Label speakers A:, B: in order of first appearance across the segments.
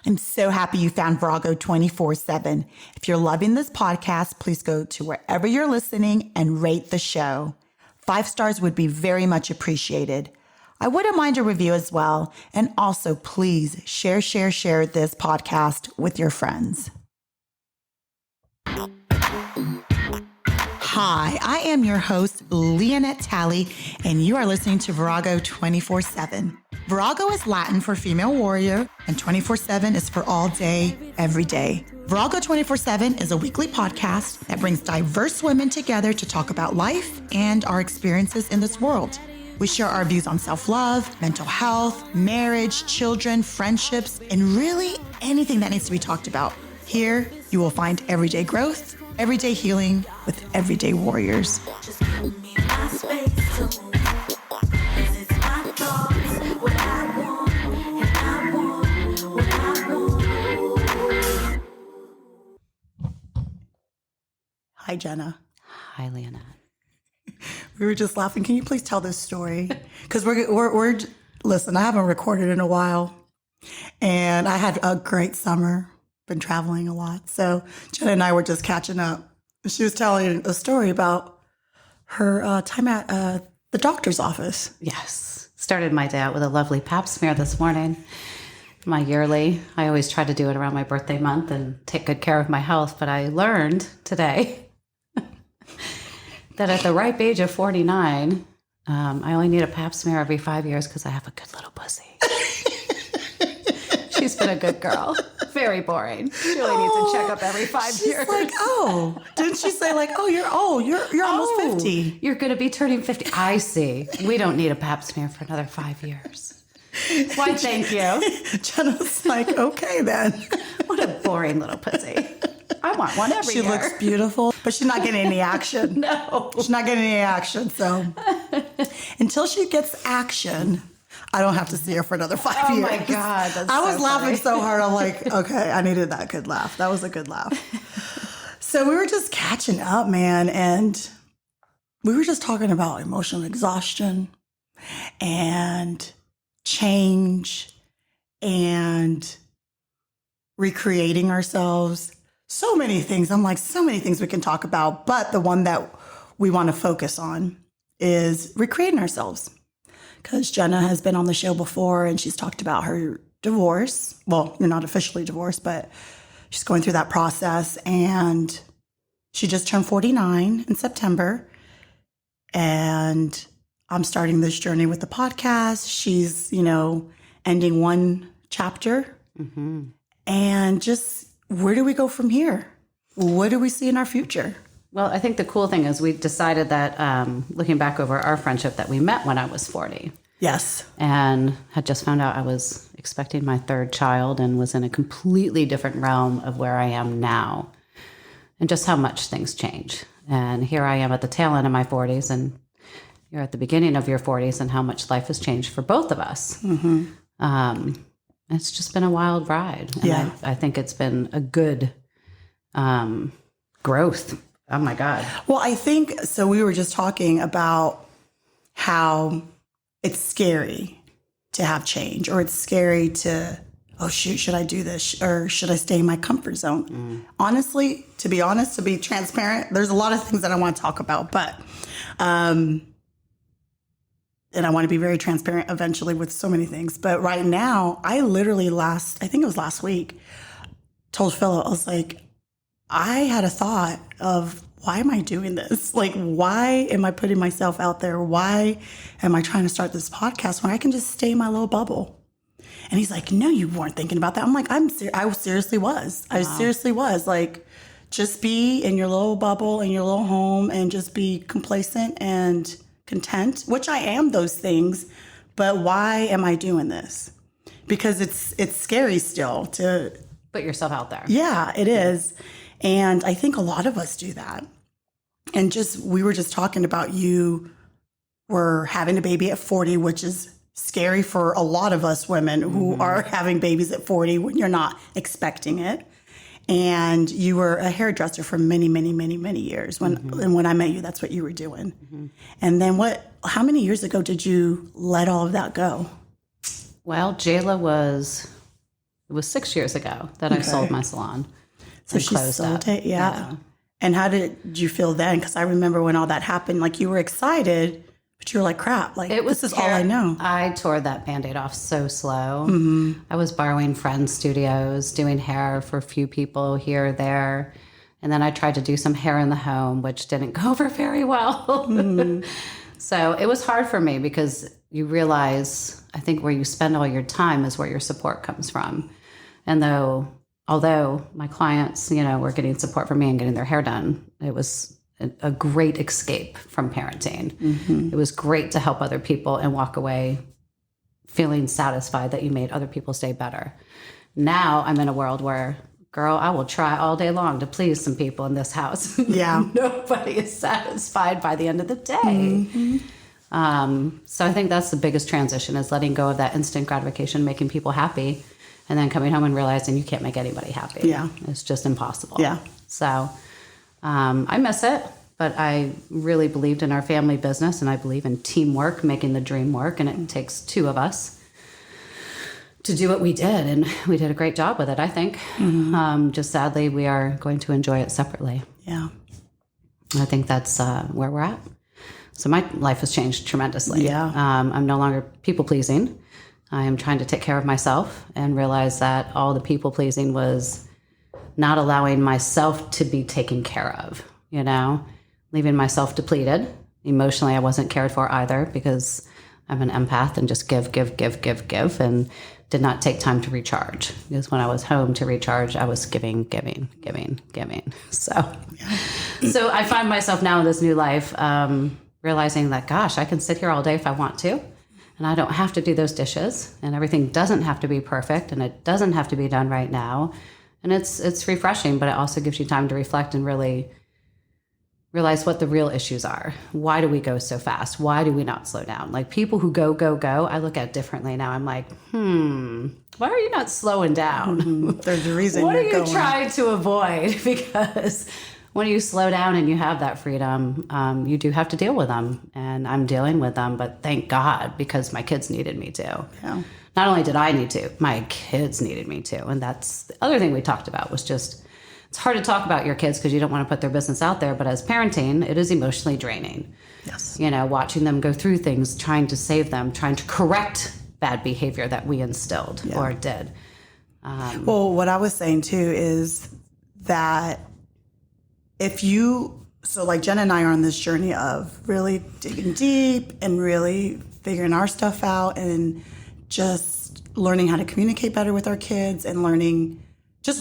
A: I'm so happy you found Virago 24/7. If you're loving this podcast, please go to wherever you're listening and rate the show. 5 stars would be very much appreciated. I wouldn't mind a review as well. And also, please share this podcast with your friends. Hi, I am your host, Lyanette Talley, and you are listening to Virago 24/7. Virago is Latin for female warrior, and 24/7 is for all day, every day. Virago 24/7 is a weekly podcast that brings diverse women together to talk about life and our experiences in this world. We share our views on self-love, mental health, marriage, children, friendships, and really anything that needs to be talked about. Here, you will find everyday growth, everyday healing with everyday warriors. Just give me my space to move, 'cause it's my thoughts, what I want, and I want what I want. Hi, Jenna.
B: Hi, Lyanette.
A: We were just laughing. Can you please tell this story? Because we're listen, I haven't recorded in a while, and I had a great summer. Been traveling a lot. So Jenna and I were just catching up. She was telling a story about her time at the doctor's office.
B: Yes. Started my day out with a lovely pap smear this morning. My yearly. I always try to do it around my birthday month and take good care of my health. But I learned today that at the ripe age of 49, I only need a pap smear every 5 years because I have a good little pussy. She's been a good girl. Very boring. She only needs a checkup every 5 years.
A: She's like, oh, didn't she say like, oh, you're old. You're almost 50.
B: You're going to be turning 50. I see. We don't need a pap smear for another 5 years. Why, thank you.
A: Jenna's like, okay then.
B: What a boring little pussy. I want one every year.
A: She looks beautiful, but she's not getting any action.
B: No.
A: She's not getting any action. So until she gets action, I don't have to see her for another 5 years.
B: Oh my God. That's
A: I was
B: so
A: laughing
B: funny.
A: so hard. I'm like, okay, I needed that good laugh. That was a good laugh. So we were just catching up, man. And we were just talking about emotional exhaustion and change and recreating ourselves. So many things. I'm like, so many things we can talk about. But the one that we want to focus on is recreating ourselves. Because Jenna has been on the show before and she's talked about her divorce. Well, you're not officially divorced, but she's going through that process. And she just turned 49 in September. And I'm starting this journey with the podcast. She's, ending one chapter. Mm-hmm. And just, where do we go from here? What do we see in our future?
B: Well, I think the cool thing is we decided that, looking back over our friendship, that we met when I was 40.
A: Yes.
B: And had just found out I was expecting my 3rd child and was in a completely different realm of where I am now. And just how much things change. And here I am at the tail end of my 40s, and you're at the beginning of your 40s, and how much life has changed for both of us. Mm-hmm. It's just been a wild ride. And
A: yeah.
B: I think it's been a good growth. Oh my God.
A: Well, I think, so we were just talking about how it's scary to have change, or it's scary to, oh shoot, should I do this? Or should I stay in my comfort zone? Mm. Honestly, to be honest, to be transparent, there's a lot of things that I want to talk about, but, and I want to be very transparent eventually with so many things. But right now, I literally I think it was last week, told Philip, I was like, I had a thought of, why am I doing this? Like, why am I putting myself out there? Why am I trying to start this podcast when I can just stay in my little bubble? And he's like, no, you weren't thinking about that. I'm like, I seriously was. Wow. I seriously was. Like, just be in your little bubble, in your little home, and just be complacent and content, which I am those things. But why am I doing this? Because it's scary still to
B: put yourself out there.
A: Yeah, it is. And I think a lot of us do that. And we were just talking about, you were having a baby at 40, which is scary for a lot of us women who are having babies at 40 when you're not expecting it. And you were a hairdresser for many, many, many, many years. And when I met you, that's what you were doing. Mm-hmm. And then how many years ago did you let all of that go?
B: Well, Jayla was It was 6 years ago that I sold my salon.
A: So she sold it, yeah. And how did you feel then? Because I remember when all that happened, like you were excited, but you were like, crap, like this is all I know.
B: I tore that Band-Aid off so slow. I was borrowing friends' studios, doing hair for a few people here or there. And then I tried to do some hair in the home, which didn't go over very well. So it was hard for me because you realize, I think where you spend all your time is where your support comes from. And although my clients, were getting support from me and getting their hair done, it was a great escape from parenting. It was great to help other people and walk away feeling satisfied that you made other people's day better. Now I'm in a world where, girl, I will try all day long to please some people in this house.
A: Yeah.
B: Nobody is satisfied by the end of the day. So I think that's the biggest transition, is letting go of that instant gratification, making people happy, and then coming home and realizing you can't make anybody happy.
A: Yeah.
B: It's just impossible.
A: Yeah.
B: So I miss it, but I really believed in our family business, and I believe in teamwork, making the dream work, and it takes two of us to do what we did, and we did a great job with it, I think. Just sadly, we are going to enjoy it separately.
A: Yeah.
B: I think that's where we're at. So my life has changed tremendously.
A: Yeah.
B: I'm no longer people-pleasing. I am trying to take care of myself and realize that all the people-pleasing was not allowing myself to be taken care of, leaving myself depleted. Emotionally, I wasn't cared for either because I'm an empath and just give, and did not take time to recharge. Because when I was home to recharge, I was giving. So I find myself now in this new life, realizing that, gosh, I can sit here all day if I want to, and I don't have to do those dishes, and everything doesn't have to be perfect, and it doesn't have to be done right now. And it's refreshing, but it also gives you time to reflect and really realize what the real issues are. Why do we go so fast? Why do we not slow down? Like, people who go, I look at differently now. I'm like, why are you not slowing down?
A: There's a reason.
B: What are you trying to avoid? Because when you slow down and you have that freedom, you do have to deal with them. And I'm dealing with them, but thank God, because my kids needed me to.
A: Yeah.
B: Not only did I need to, my kids needed me to. And that's the other thing we talked about, was just, it's hard to talk about your kids because you don't want to put their business out there. But as parenting, it is emotionally draining.
A: Yes.
B: Watching them go through things, trying to save them, trying to correct bad behavior that we instilled or did.
A: Well, what I was saying too is that so like Jenna and I are on this journey of really digging deep and really figuring our stuff out and just learning how to communicate better with our kids and learning, a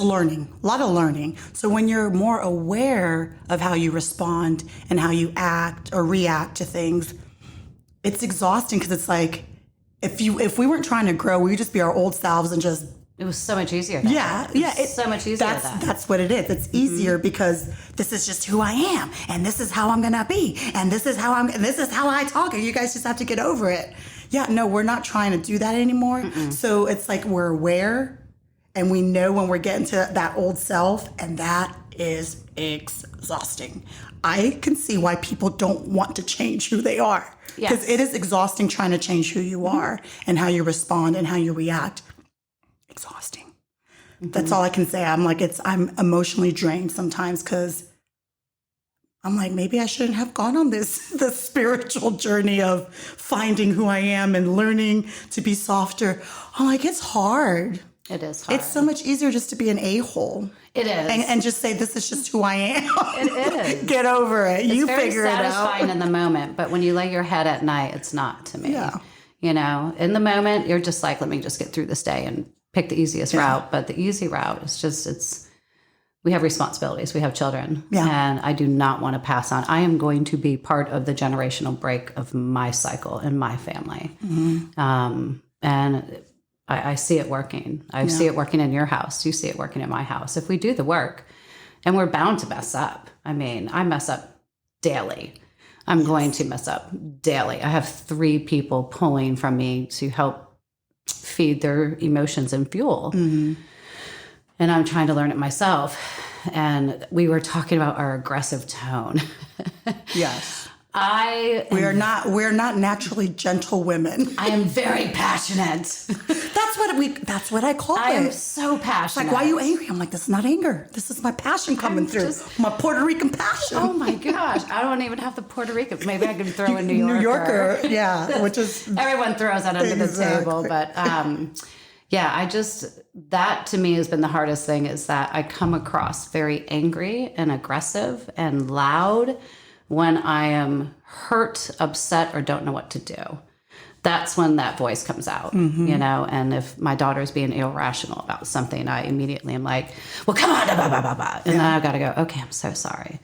A: lot of learning. So when you're more aware of how you respond and how you act or react to things, it's exhausting because it's like, if we weren't trying to grow, we would just be our old selves and just.
B: It was so much easier.
A: It's
B: so much easier.
A: That's what it is. It's easier because this is just who I am, and this is how I'm gonna be, and this is how I talk, and you guys just have to get over it. Yeah, no, we're not trying to do that anymore. So it's like we're aware, and we know when we're getting to that old self, and that is exhausting. I can see why people don't want to change who they are, because it is exhausting trying to change who you are and how you respond and how you react. Exhausting. That's all I can say. I'm I'm emotionally drained sometimes because I'm like, maybe I shouldn't have gone on this spiritual journey of finding who I am and learning to be softer. I'm like, it's hard.
B: It is hard.
A: It's so much easier just to be an a-hole.
B: It is.
A: And just say, this is just who I am.
B: It is.
A: Get over it. You figure it out.
B: It's very satisfying in the moment, but when you lay your head at night, it's not to me.
A: Yeah.
B: In the moment, you're just like, let me just get through this day and pick the easiest route. But the easy route is we have responsibilities. We have children.
A: Yeah.
B: And I do not want to pass on. I am going to be part of the generational break of my cycle and my family. And I see it working. I see it working in your house. You see it working in my house. If we do the work, and we're bound to mess up. I mean, I mess up daily. I'm going to mess up daily. I have 3 people pulling from me to help feed their emotions and fuel. And I'm trying to learn it myself. And we were talking about our aggressive tone.
A: Yes. We're not naturally gentle women.
B: I am very passionate.
A: That's what I call it.
B: I am so passionate.
A: It's like, why are you angry? I'm like, this is not anger. This is my passion coming through. My Puerto Rican passion.
B: Oh my gosh. I don't even have the Puerto Rican. Maybe I can throw in New Yorker.
A: New Yorker, yeah. Which is
B: everyone throws that under the table. But yeah, that to me has been the hardest thing, is that I come across very angry and aggressive and loud when I am hurt, upset, or don't know what to do. That's when that voice comes out, and if my daughter's being irrational about something, I immediately am like, well, come on, blah, blah, blah, blah. And then I've got to go, okay, I'm so sorry.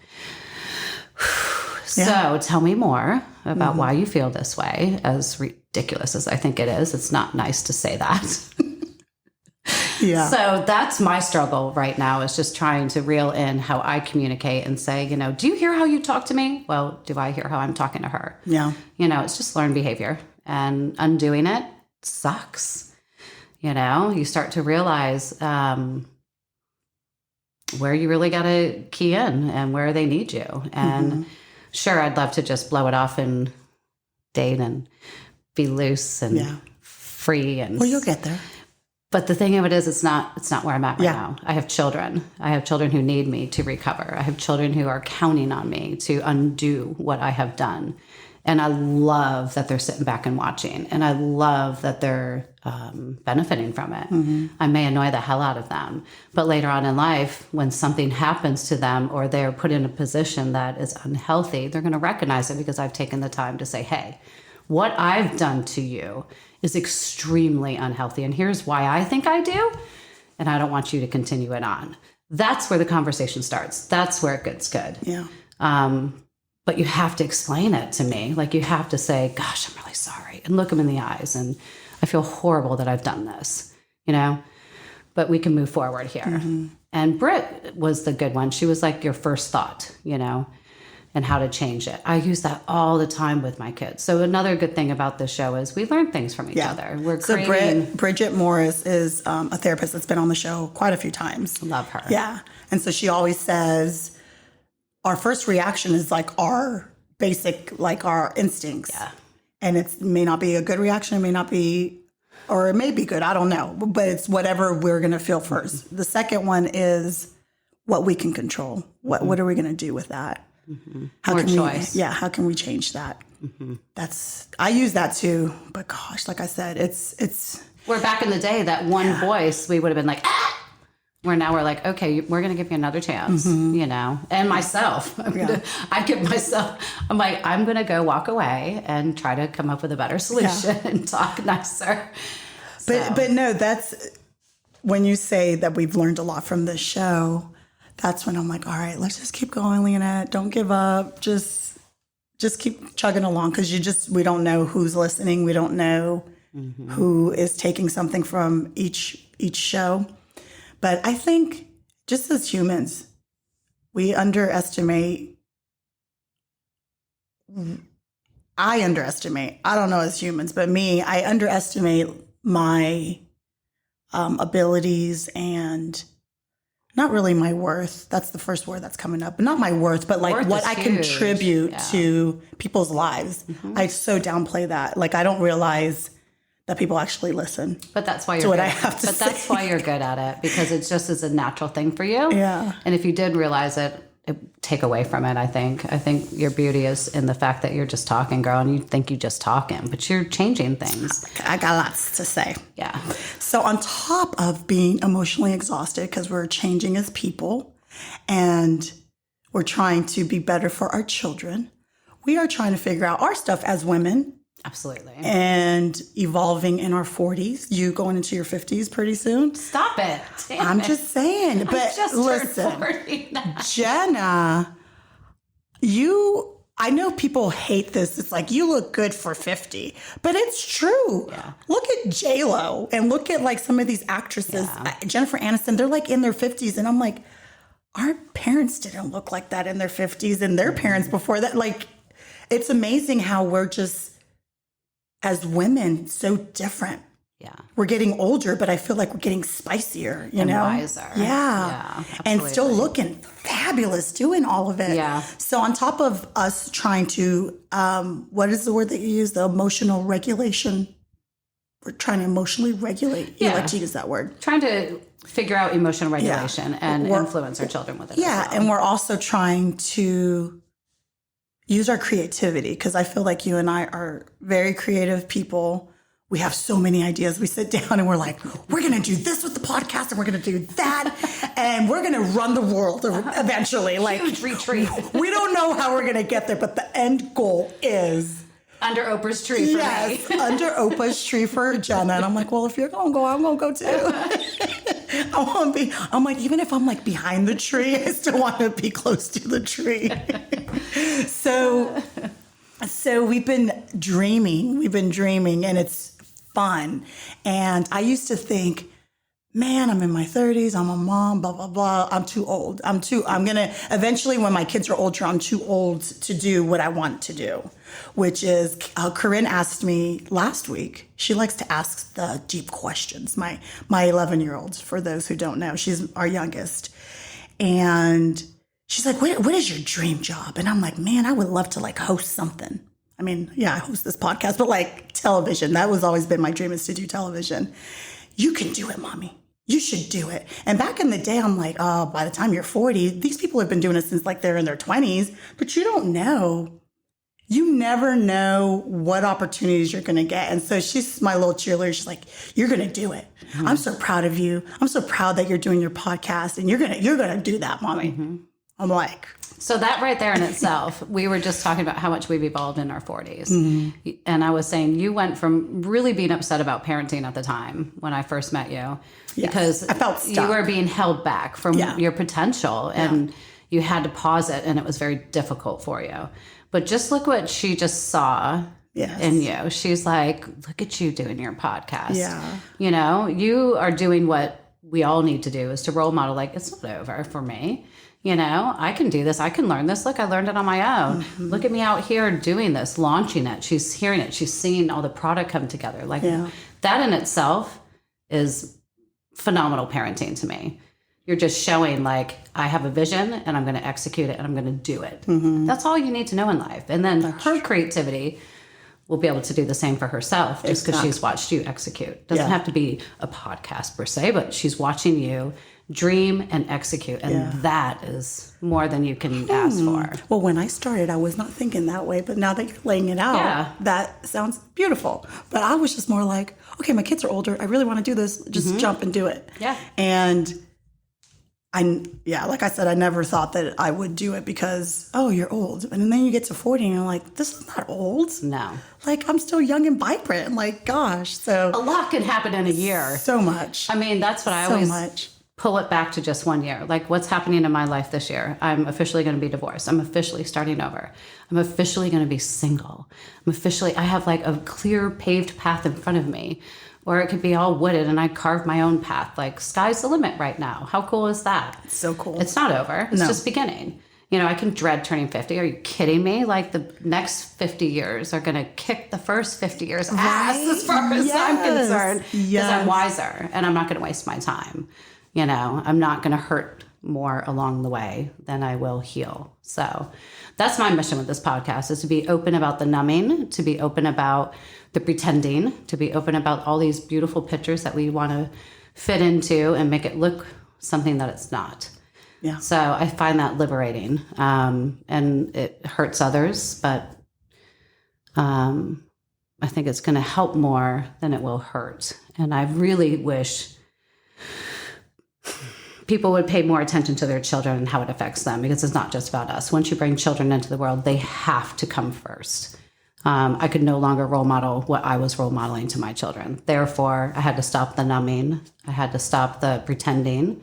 B: So tell me more about why you feel this way, as ridiculous as I think it is. It's not nice to say that.
A: Yeah.
B: So that's my struggle right now, is just trying to reel in how I communicate and say, do you hear how you talk to me? Well, do I hear how I'm talking to her?
A: Yeah.
B: It's just learned behavior, and undoing it sucks. You start to realize where you really got to key in and where they need you. And sure, I'd love to just blow it off and date and be loose and free. And
A: well, you'll get there.
B: But the thing of it is, it's not where I'm at right now. I have children. I have children who need me to recover. I have children who are counting on me to undo what I have done. And I love that they're sitting back and watching. And I love that they're benefiting from it. I may annoy the hell out of them. But later on in life, when something happens to them or they're put in a position that is unhealthy, they're going to recognize it, because I've taken the time to say, hey, what I've done to you is extremely unhealthy. And here's why I think I do. And I don't want you to continue it on. That's where the conversation starts. That's where it gets good.
A: Yeah.
B: But you have to explain it to me. Like, you have to say, gosh, I'm really sorry. And look them in the eyes. And I feel horrible that I've done this, but we can move forward here. And Britt was the good one. She was like your first thought, and how to change it. I use that all the time with my kids. So another good thing about this show is we learn things from each other. We're creating...
A: Bridget Morris is a therapist that's been on the show quite a few times.
B: Love her.
A: Yeah. And so she always says, our first reaction is like our basic, like our instincts.
B: Yeah.
A: And it may not be a good reaction. It may not be, or it may be good. I don't know. But it's whatever we're going to feel first. The second one is what we can control. What are we going to do with that?
B: More choice.
A: How can we change that? I use that too. But gosh, like I said, it's.
B: Where back in the day, that one voice, we would have been like, ah! Where now we're like, okay, we're going to give you another chance, and myself. I give myself, I'm like, I'm going to go walk away and try to come up with a better solution and talk nicer.
A: But no, that's when you say that we've learned a lot from this show. That's when I'm like, all right, let's just keep going, Lyanette. Don't give up. Just keep chugging along, because we don't know who's listening. We don't know who is taking something from each show. But I think just as humans, we underestimate. I don't know as humans, but I underestimate my abilities and not really my worth. That's the first word that's coming up. But not my worth, but like
B: worth
A: what I
B: huge.
A: Contribute to people's lives. I so downplay that. Like, I don't realize that people actually listen.
B: But that's why you're good. That's why you're good at it, because it's just as a natural thing for you.
A: Yeah.
B: And if you did realize it, take away from it, I think. I think your beauty is in the fact that you're just talking, girl, and you think you just talking, but you're changing things.
A: I got lots to say.
B: Yeah.
A: So on top of being emotionally exhausted, because we're changing as people and we're trying to be better for our children, we are trying to figure out our stuff as women.
B: Absolutely.
A: And evolving in our 40s. You going into your 50s pretty soon.
B: Stop it.
A: I'm just saying. But listen,
B: 40.
A: Jenna, I know people hate this. It's like, you look good for 50. But it's true.
B: Yeah.
A: Look at J-Lo and look at like some of these actresses.
B: Yeah.
A: Jennifer Aniston, they're like in their 50s. And I'm like, our parents didn't look like that in their 50s, and their parents before that. Like, it's amazing how we're just, as women, so different. We're getting older, but I feel like we're getting spicier, you know?
B: Wiser.
A: Yeah. And still looking fabulous doing all of it.
B: Yeah.
A: So on top of us trying to, what is the word that you use? The emotional regulation. We're trying to emotionally regulate. You like to use that word.
B: Trying to figure out emotional regulation and influence our children with it.
A: Yeah.
B: as well.
A: And we're also trying to use our creativity, because I feel like you and I are very creative people. We have so many ideas. We sit down and we're like, we're going to do this with the podcast and we're going to do that. And we're going to run the world eventually. Like,
B: huge retreat.
A: We don't know how we're going to get there, but the end goal is
B: under Oprah's tree for me.
A: Under Oprah's tree for Jenna. And I'm like, well, if you're going to go, I'm going to go too. I'm like, even if I'm like behind the tree, I still want to be close to the tree. So we've been dreaming, and it's fun. And I used to think, man, I'm in my 30s, I'm a mom, blah, blah, blah. I'm too old. I'm going to, eventually when my kids are older, I'm too old to do what I want to do, which is, Corinne asked me last week, she likes to ask the deep questions. My 11-year-old, for those who don't know, she's our youngest. And she's like, what is your dream job? And I'm like, man, I would love to like host something. I mean, yeah, I host this podcast, but like television, that was always been my dream, is to do television. You can do it, mommy. You should do it. And back in the day, I'm like, oh, by the time you're 40, these people have been doing it since like they're in their 20s, but you don't know. You never know what opportunities you're going to get. And so she's my little cheerleader. She's like, you're going to do it. Mm-hmm. I'm so proud of you. I'm so proud that you're doing your podcast, and you're going to do that, mommy. Mm-hmm. I'm like,
B: so that right there in itself, we were just talking about how much we've evolved in our 40s. Mm-hmm. And I was saying, you went from really being upset about parenting at the time when I first met you, because
A: I felt stuck.
B: You were being held back from your potential, and you had to pause it, and it was very difficult for you. But just look what she just saw in you. She's like, look at you doing your podcast.
A: Yeah.
B: You know, you are doing what we all need to do, is to role model, like, it's not over for me. You know, I can do this. I can learn this. Look, I learned it on my own. Mm-hmm. Look at me out here doing this, launching it. She's hearing it. She's seeing all the product come together. Like that in itself is phenomenal parenting to me. You're just showing, like, I have a vision and I'm going to execute it and I'm going to do it. Mm-hmm. That's all you need to know in life. And then her creativity will be able to do the same for herself, just because she's watched you execute. Doesn't have to be a podcast per se, but she's watching you dream and execute. And that is more than you can ask for.
A: Well, when I started, I was not thinking that way, but now that you're laying it out, that sounds beautiful. But I was just more like, okay, my kids are older. I really want to do this. Just jump and do it.
B: Yeah.
A: And like I said, I never thought that I would do it because, oh, you're old. And then you get to 40 and you're like, this is not old.
B: No.
A: Like, I'm still young and vibrant. Like, gosh. So
B: a lot can happen in a year.
A: So much.
B: I mean, that's what I always pull it back to just 1 year. Like, what's happening in my life this year? I'm officially going to be divorced. I'm officially starting over. I'm officially going to be single. I have like a clear paved path in front of me. Or it could be all wooded and I carve my own path. Like, sky's the limit right now. How cool is that?
A: It's so cool.
B: It's not over. It's just beginning. You know, I can dread turning 50. Are you kidding me? Like, the next 50 years are going to kick the first 50 years ass as far as I'm concerned. Because I'm wiser and I'm not going to waste my time. You know, I'm not going to hurt more along the way than I will heal. So that's my mission with this podcast, is to be open about the numbing, to be open about the pretending, to be open about all these beautiful pictures that we want to fit into and make it look something that it's not.
A: Yeah.
B: So I find that liberating, and it hurts others, but I think it's going to help more than it will hurt. And I really wish people would pay more attention to their children and how it affects them, because it's not just about us. Once you bring children into the world, they have to come first. I could no longer role model what I was role modeling to my children. Therefore, I had to stop the numbing. I had to stop the pretending,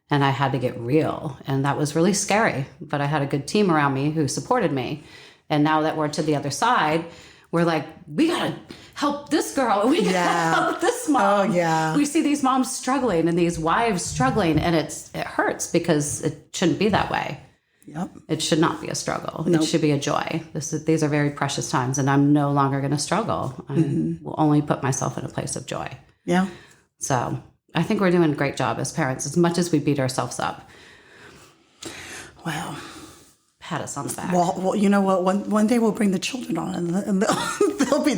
B: and I had to get real. And that was really scary, but I had a good team around me who supported me. And now that we're to the other side, we're like, we got to help this girl. We got to help this mom.
A: Oh, yeah.
B: We see these moms struggling and these wives struggling, and it hurts, because it shouldn't be that way.
A: Yep.
B: It should not be a struggle.
A: Nope.
B: It should be a joy. These are very precious times, and I'm no longer going to struggle. I will only put myself in a place of joy.
A: Yeah.
B: So I think we're doing a great job as parents, as much as we beat ourselves up.
A: Well,
B: Pat us on the back.
A: well, you know what? One day we'll bring the children on, and they'll be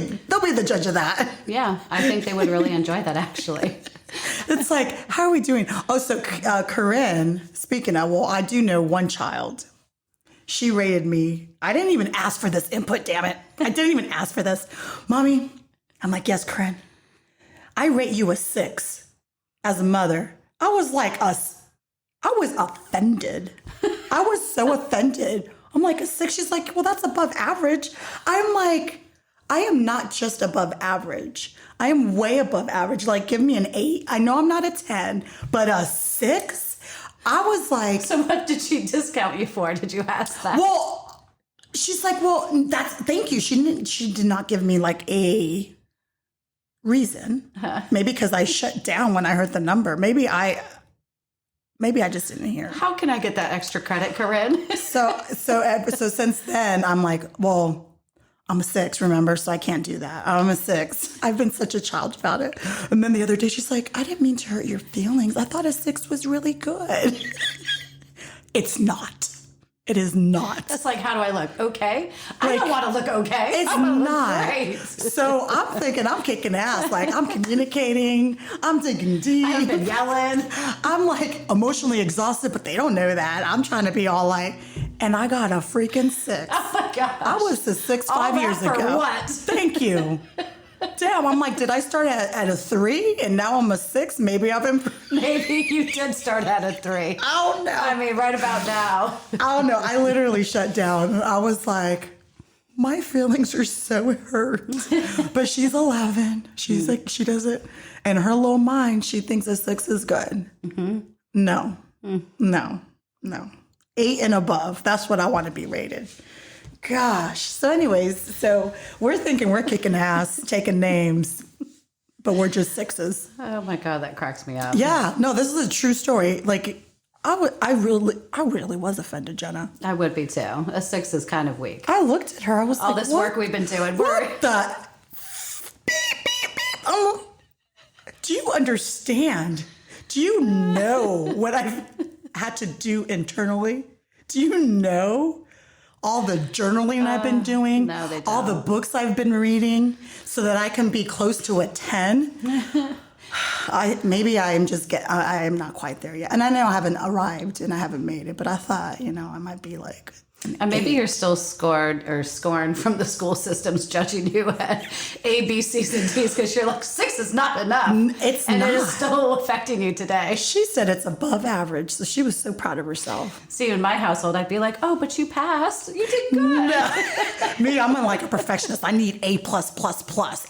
A: the judge of that.
B: Yeah, I think they would really enjoy that, actually.
A: It's like, how are we doing? Oh, so Corinne, speaking of, well, I do know one child. She rated me. I didn't even ask for this input, damn it. I didn't even ask for this. Mommy, I'm like, yes, Corinne. I rate you a 6 as a mother. I was offended. I was so offended. I'm like, a 6? She's like, well, that's above average. I'm like, I am not just above average. I am way above average. Like, give me an 8. I know I'm not a 10, but a 6? I was like.
B: So what did she discount you for? Did you ask that?
A: Well, she's like, well, thank you. She did not give me like a reason. Maybe because I shut down when I heard the number. Maybe I just didn't hear.
B: How can I get that extra credit, Corinne?
A: So since then, I'm like, well, I'm a 6, remember? So I can't do that. I'm a 6. I've been such a child about it. And then the other day, she's like, I didn't mean to hurt your feelings. I thought a 6 was really good. It's not. It is not.
B: That's like, how do I look? Okay? I don't want to look okay.
A: It's
B: I want to
A: not.
B: look great.
A: So I'm thinking I'm kicking ass. Like, I'm communicating. I'm digging deep.
B: I've been yelling.
A: I'm like emotionally exhausted, but they don't know that. I'm trying to be all like, and I got a freaking 6.
B: Oh my gosh.
A: I was a 6
B: All
A: 5
B: that
A: years
B: for
A: ago.
B: what?
A: Thank you. Damn, I'm like, did I start at a 3 and now I'm a 6? Maybe I've improved.
B: Maybe you did start at a 3.
A: I don't know.
B: I mean, right about now.
A: I don't know. I literally shut down. I was like, my feelings are so hurt. But she's 11. She's like, she does it. In her little mind, she thinks a 6 is good. Mm-hmm. No. No. 8 and above. That's what I want to be rated. Gosh. So anyways, so we're thinking we're kicking ass, taking names, but we're just 6s.
B: Oh my God, that cracks me up.
A: Yeah. No, this is a true story. Like, I really was offended, Jenna.
B: I would be too. A 6 is kind of weak.
A: I looked at her. I was
B: All
A: like,
B: this
A: what?
B: work we've been doing.
A: What the? Beep, beep, beep. Do you understand? Do you know what I've had to do internally? Do you know all the journaling I've been doing?
B: No, they don't.
A: All the books I've been reading so that I can be close to a 10? I am not quite there yet. And I know I haven't arrived and I haven't made it, but I thought, I might be like.
B: And maybe you're still scorned from the school systems judging you at A, B, C's, and D's because you're like, 6 is not enough.
A: It's
B: and
A: not.
B: it is still affecting you today.
A: She said it's above average, so she was so proud of herself.
B: See, in my household, I'd be like, oh, but you passed. You did good.
A: No. Me, I'm like a perfectionist. I need A++++.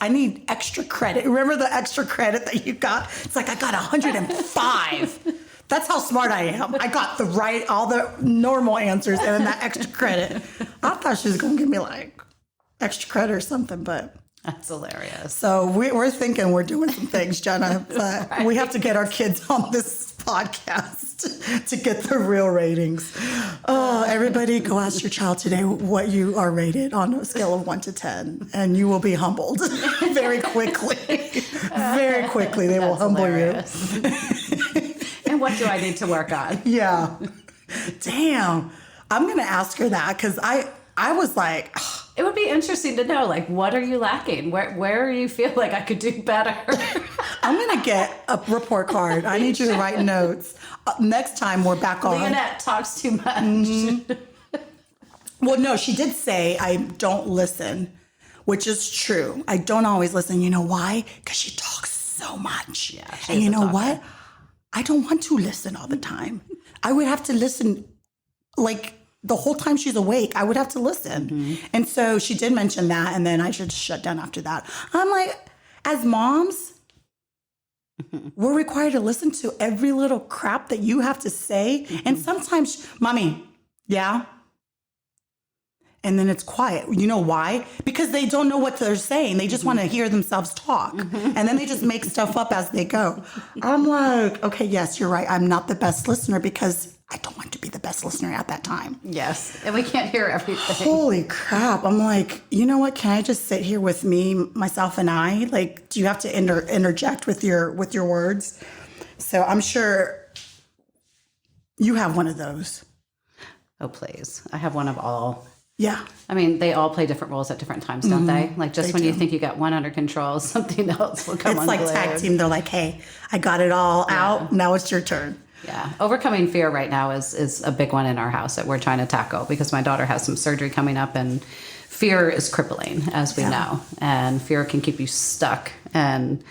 A: I need extra credit. Remember the extra credit that you got? It's like I got 105. That's how smart I am. I got all the normal answers and then that extra credit. I thought she was going to give me like extra credit or something, but.
B: That's hilarious.
A: So we're thinking we're doing some things, Jenna, but
B: Right.
A: We have to get our kids on this podcast to get the real ratings. Oh, everybody go ask your child today what you are rated on a scale of 1 to 10, and you will be humbled very quickly. Very quickly, they will humble
B: hilarious.
A: you.
B: And what do I need to work on?
A: Yeah. Damn. I'm going to ask her that because I was like,
B: It would be interesting to know, like, what are you lacking? Where you feel like I could do better?
A: I'm going to get a report card. I need you to write notes. Next time we're back on.
B: Lyanette talks too much.
A: Mm-hmm. Well, no, she did say I don't listen, which is true. I don't always listen. You know why? Because she talks so much.
B: Yeah,
A: and you know what? I don't want to listen all the time. I would have to listen like the whole time she's awake. I would have to listen. Mm-hmm. And so she did mention that. And then I should shut down after that. I'm like, as moms, we're required to listen to every little crap that you have to say. Mm-hmm. And sometimes, Mommy, yeah? And then it's quiet. You know why? Because they don't know what they're saying. They just want to hear themselves talk. And then they just make stuff up as they go. I'm like, okay, yes, you're right. I'm not the best listener because I don't want to be the best listener at that time.
B: Yes. And we can't hear everything.
A: Holy crap. I'm like, you know what? Can I just sit here with me, myself, and I? Like, do you have to interject with your words? So I'm sure you have one of those.
B: Oh, please. I have one of all.
A: Yeah.
B: I mean, they all play different roles at different times, don't they? Like, just when you think you got one under control, something else will come unglued.
A: It's like tag team. They're like, hey, I got it all out. Now it's your turn.
B: Yeah. Overcoming fear right now is a big one in our house that we're trying to tackle because my daughter has some surgery coming up and fear is crippling, as we know. And fear can keep you stuck. And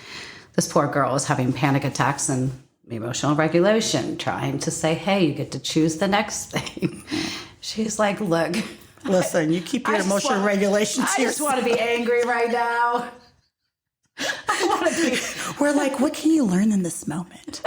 B: this poor girl is having panic attacks and emotional regulation, trying to say, hey, you get to choose the next thing. She's like, look.
A: Listen, you keep your emotional regulation to yourself.
B: I just want to be angry right now. I want to be.
A: We're like, what can you learn in this moment?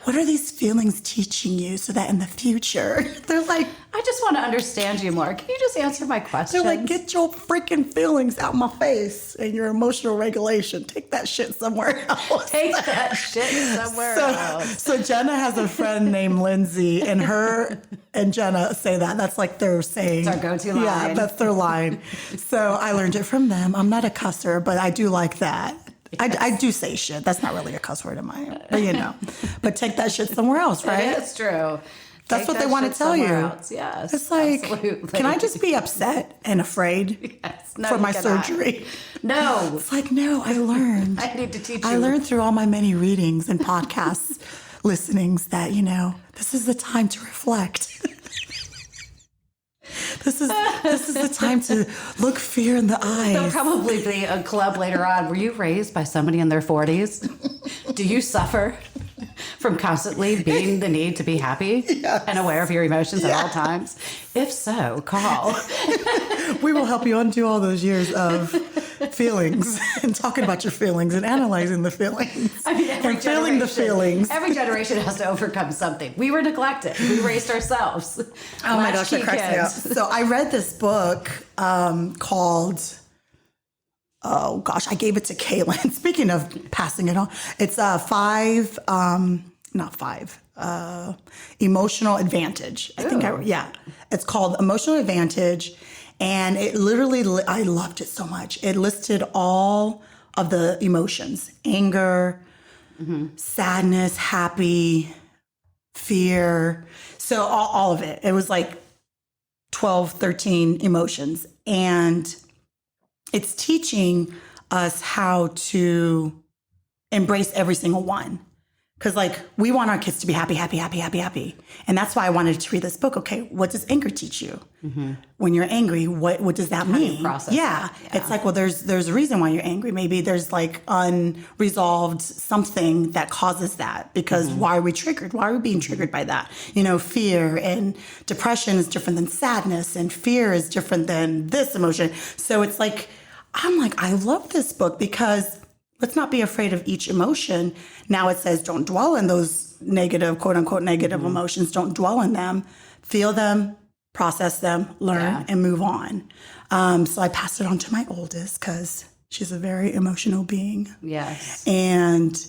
A: What are these feelings teaching you so that in the future, they're like,
B: I just want to understand you more. Can you just answer my questions?
A: They're like, get your freaking feelings out my face and your emotional regulation. Take that shit somewhere else.
B: Take that shit somewhere else.
A: So Jenna has a friend named Lindsay, and her and Jenna say that. That's like their saying.
B: It's our go-to line.
A: Yeah, that's their line. So I learned it from them. I'm not a cusser, but I do like that. Yes. I do say shit. That's not really a cuss word of mine, but you know. But take that shit somewhere else, right?
B: It's true.
A: That's what they want to tell you.
B: Else. Yes,
A: it's like,
B: absolutely.
A: Can I just be upset and afraid for my surgery?
B: No.
A: It's like, no, I learned.
B: I need to teach you.
A: I learned through all my many readings and podcasts, listenings that, you know, this is the time to reflect. This is the time to look fear in the eyes.
B: There'll probably be a club later on. Were you raised by somebody in their 40s? Do you suffer from constantly being the need to be happy and aware of your emotions at all times? If so, call.
A: We will help you undo all those years of feelings and talking about your feelings and analyzing the feelings.
B: I mean,
A: and feeling the feelings.
B: Every generation has to overcome something. We were neglected. We raised ourselves.
A: Oh my gosh, that cracks me up. So I read this book called, oh gosh, I gave it to Kaylin. Speaking of passing it on, it's Emotional Advantage. I think it's called Emotional Advantage. And it literally, I loved it so much. It listed all of the emotions: anger, sadness, happy, fear. So all of it. It was like 12, 13 emotions. And it's teaching us how to embrace every single one. Because, like, we want our kids to be happy, happy, happy, happy, happy. And that's why I wanted to read this book. Okay, what does anger teach you? When you're angry, what does that mean?
B: Process
A: yeah. It's like, well, there's a reason why you're angry. Maybe there's, like, unresolved something that causes that. Because why are we triggered? Why are we being triggered by that? You know, fear and depression is different than sadness. And fear is different than this emotion. So it's like, I'm like, I love this book because let's not be afraid of each emotion. Now it says don't dwell in those negative, quote unquote, negative emotions. Don't dwell in them. Feel them, process them, learn, and move on. So I passed it on to my oldest because she's a very emotional being.
B: Yes.
A: And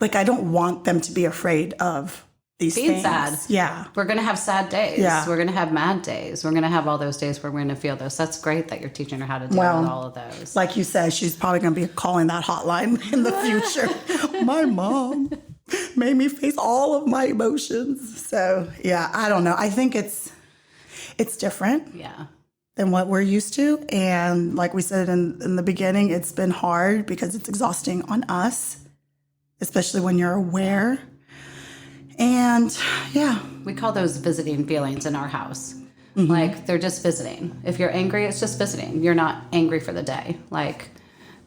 A: like, I don't want them to be afraid of these
B: being
A: things.
B: Sad.
A: Yeah.
B: We're going to have sad days.
A: Yeah.
B: We're going to have mad days. We're going to have all those days where we're going to feel those. That's great that you're teaching her how to deal with all of those.
A: Like you said, she's probably going to be calling that hotline in the future. My mom made me face all of my emotions. So, yeah, I don't know. I think it's different than what we're used to. And like we said in the beginning, it's been hard because it's exhausting on us, especially when you're aware. And
B: we call those visiting feelings in our house. Like, they're just visiting. If you're angry, it's just visiting. You're not angry for the day. Like,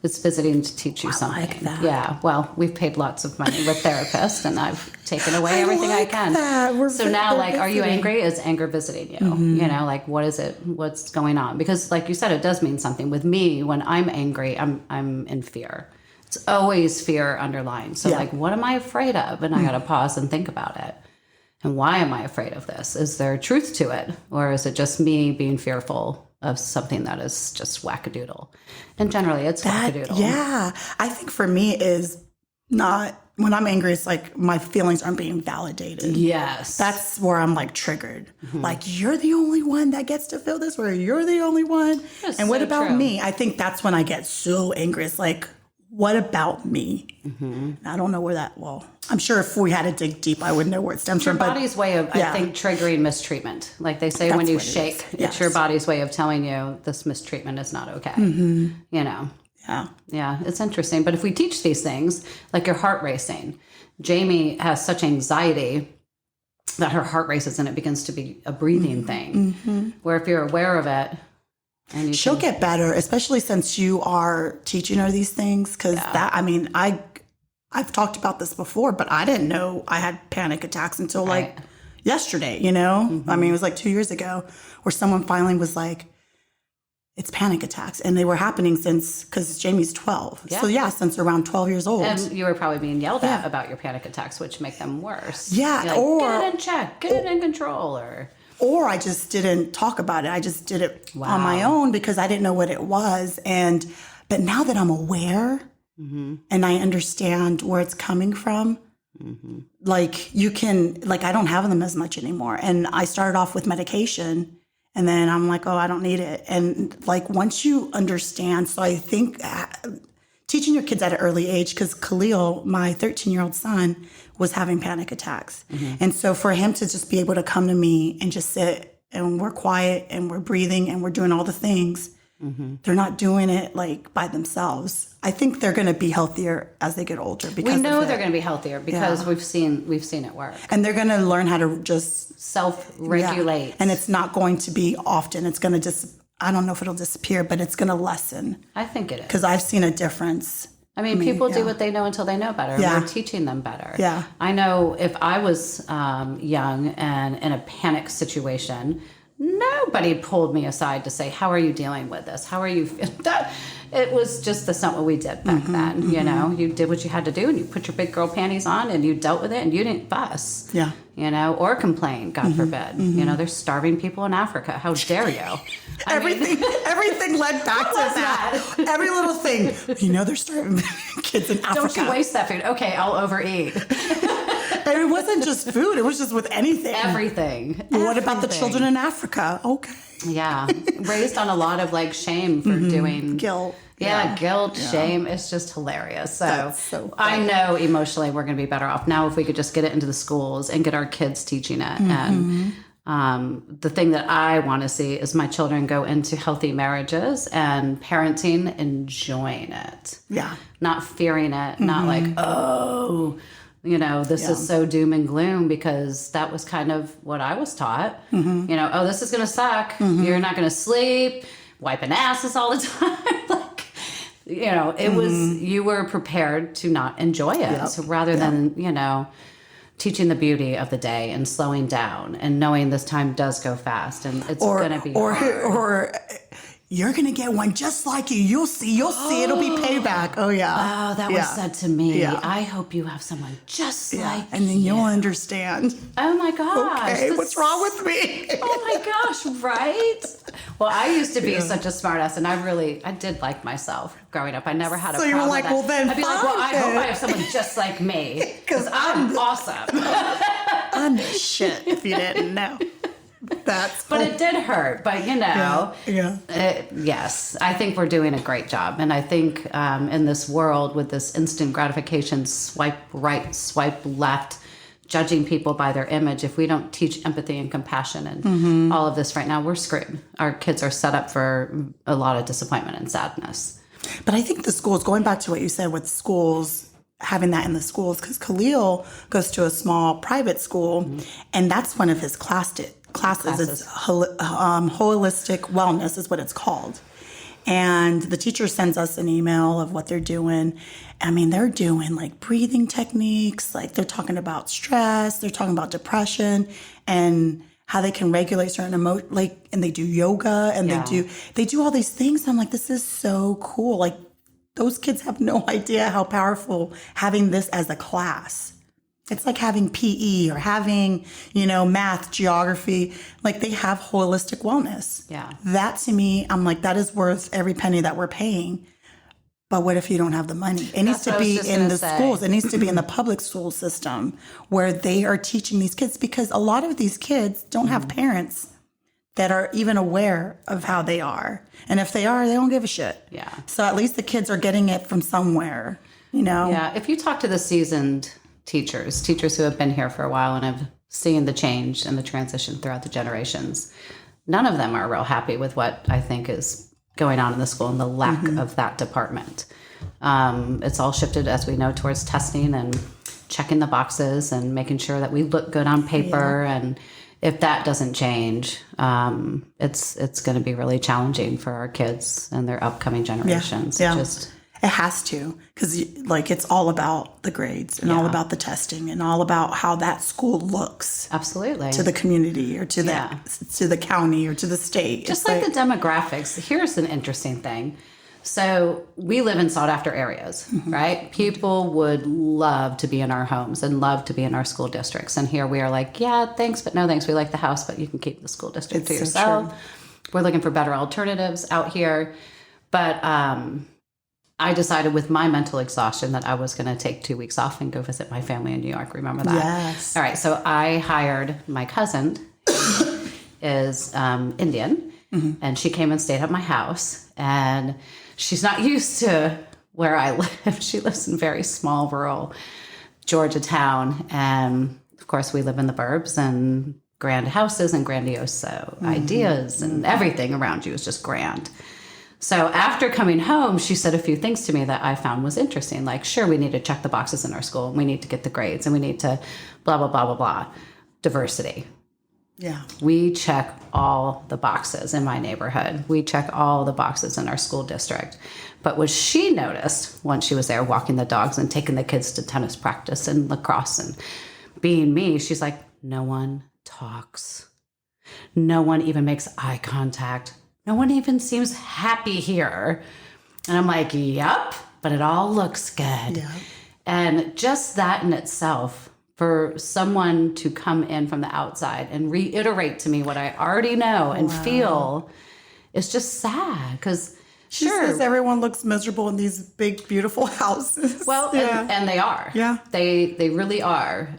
B: it's visiting to teach you something. Like that. Yeah. Well, we've paid lots of money with therapists, and I've taken away everything I can. So now, like, are you angry? Is anger visiting you? You know, like, what is it? What's going on? Because, like you said, it does mean something. With me, when I'm angry, I'm in fear. It's always fear underlying. So, like, what am I afraid of? And I got to pause and think about it. And why am I afraid of this? Is there truth to it? Or is it just me being fearful of something that is just wackadoodle? And generally, it's wackadoodle.
A: Yeah. I think for me is not when I'm angry, it's like my feelings aren't being validated.
B: Yes.
A: That's where I'm like triggered. Like, you're the only one that gets to feel this, or you're the only one.
B: That's
A: and what
B: so
A: about
B: true.
A: me? I think that's when I get so angry. It's like, what about me? I don't know where that, well, I'm sure if we had to dig deep, I would know where it stems
B: Your
A: from. But
B: body's way of, I think, triggering mistreatment. Like they say, when
A: That's
B: you
A: what it
B: shake,
A: is.
B: it's
A: Yes.
B: your body's way of telling you this mistreatment is not okay. You know?
A: yeah.
B: Yeah, it's interesting. But if we teach these things, like your heart racing, Jamie has such anxiety that her heart races and it begins to be a breathing thing. Where if you're aware of it, and you
A: She'll get better, especially since you are teaching her these things. Because that, I mean, I've talked about this before, but I didn't know I had panic attacks until like yesterday, you know? I mean, it was like 2 years ago where someone finally was like, it's panic attacks. And they were happening since, because Jamie's 12.
B: Yeah.
A: So since around 12 years old.
B: And you were probably being yelled at about your panic attacks, which make them worse.
A: Yeah,
B: You're like,
A: or-
B: get it in check, get it in control,
A: Or I just didn't talk about it. I just did it on my own because I didn't know what it was. But now that I'm aware and I understand where it's coming from, like you can, like I don't have them as much anymore. And I started off with medication and then I'm like, oh, I don't need it. And like once you understand, so I think teaching your kids at an early age, because Khalil, my 13-year-old son, was having panic attacks. And so for him to just be able to come to me and just sit and we're quiet and we're breathing and we're doing all the things, they're not doing it like by themselves. I think they're going to be healthier as they get older. Because
B: we know they're going to be healthier because we've seen it work.
A: And they're going to learn how to just
B: self-regulate.
A: Yeah. And it's not going to be often. It's going to just, I don't know if it'll disappear, but it's going to lessen.
B: I think it is.
A: Because I've seen a difference.
B: I mean, people do what they know until they know better.
A: Yeah.
B: We're teaching them better.
A: Yeah.
B: I know if I was young and in a panic situation, nobody pulled me aside to say, how are you dealing with this? How are you feeling? It was just that's not what we did back then. You know, you did what you had to do and you put your big girl panties on and you dealt with it and you didn't fuss.
A: Yeah.
B: You know, or complain, God forbid. You know, there's starving people in Africa. How dare you?
A: Everything led back to that. Every little thing. You know, they're starving kids in Africa.
B: Don't you waste that food. Okay, I'll overeat.
A: And it wasn't just food. It was just with anything.
B: Everything.
A: What about the children in Africa? Okay.
B: Yeah. Raised on a lot of like shame for doing
A: Guilt.
B: Yeah, guilt, shame. It's just hilarious. So,
A: That's so funny.
B: I know emotionally we're going to be better off now if we could just get it into the schools and get our kids teaching it. And the thing that I want to see is my children go into healthy marriages and parenting, enjoying it.
A: Yeah.
B: Not fearing it, not like, oh, you know, this is so doom and gloom, because that was kind of what I was taught. You know, oh, this is going to suck. You're not going to sleep, wiping asses all the time. Like, you know, it was, you were prepared to not enjoy it. So rather than, you know, teaching the beauty of the day and slowing down and knowing this time does go fast and it's going to be hard.
A: Or you're going to get one just like you. You'll see. It'll be payback. Oh, yeah.
B: Oh, that was said to me.
A: Yeah.
B: I hope you have someone just like
A: and then you'll understand.
B: Oh my gosh.
A: Okay, what's wrong with me?
B: Oh my gosh, right? Well, I used to be such a smartass, and I did like myself growing up. I never had a
A: So you
B: problem
A: were like,
B: with that.
A: well, then
B: I'd be like, well, I
A: fine
B: hope I
A: then.
B: have someone just like me, because I'm awesome.
A: I'm the shit if you didn't know.
B: But it did hurt. But, you know, yes, I think we're doing a great job. And I think in this world with this instant gratification, swipe right, swipe left, judging people by their image, if we don't teach empathy and compassion and all of this right now, we're screwed. Our kids are set up for a lot of disappointment and sadness.
A: But I think the schools, going back to what you said with schools, having that in the schools, because Khalil goes to a small private school, and that's one of his classes. It's holistic wellness is what it's called. And the teacher sends us an email of what they're doing. I mean, they're doing like breathing techniques, like they're talking about stress, they're talking about depression and how they can regulate certain emotions, like, and they do yoga and they do all these things. I'm like, this is so cool. Like, those kids have no idea how powerful having this as a class. It's like having PE or having, you know, math, geography. Like, they have holistic wellness.
B: Yeah.
A: That to me, I'm like, that is worth every penny that we're paying. But what if you don't have the money? It needs to be in the schools. It needs to be in the public school system where they are teaching these kids, because a lot of these kids don't have parents that are even aware of how they are. And if they are, they don't give a shit.
B: Yeah.
A: So at least the kids are getting it from somewhere, you know?
B: Yeah. If you talk to the seasoned teachers who have been here for a while and have seen the change and the transition throughout the generations, none of them are real happy with what I think is going on in the school and the lack of that department. It's all shifted, as we know, towards testing and checking the boxes and making sure that we look good on paper. Yeah. And if that doesn't change, it's going to be really challenging for our kids and their upcoming generations.
A: Yeah. It has to, because like it's all about the grades and all about the testing and all about how that school looks.
B: Absolutely.
A: To the community or to the county or to the state.
B: Just like the demographics. Here's an interesting thing. So we live in sought after areas, right? People would love to be in our homes and love to be in our school districts. And here we are like, yeah, thanks, but no thanks. We like the house, but you can keep the school district to yourself. True. We're looking for better alternatives out here. But I decided with my mental exhaustion that I was going to take 2 weeks off and go visit my family in New York. Remember that?
A: Yes.
B: All right. So I hired my cousin, is Indian, and she came and stayed at my house. And she's not used to where I live. She lives in a very small, rural Georgia town. And of course, we live in the burbs and grand houses and grandiose ideas and everything around you is just grand. So after coming home, she said a few things to me that I found was interesting. Like, sure, we need to check the boxes in our school. And we need to get the grades and we need to blah, blah, blah, blah, blah. Diversity.
A: Yeah.
B: We check all the boxes in my neighborhood. We check all the boxes in our school district. But what she noticed once she was there walking the dogs and taking the kids to tennis practice and lacrosse and being me, she's like, no one talks. No one even makes eye contact. No one even seems happy here. And I'm like, yep, but it all looks good. Yeah. And just that in itself, for someone to come in from the outside and reiterate to me what I already know and feel is just sad. Because
A: she says everyone looks miserable in these big, beautiful houses.
B: Well, and they are. Yeah, they really are.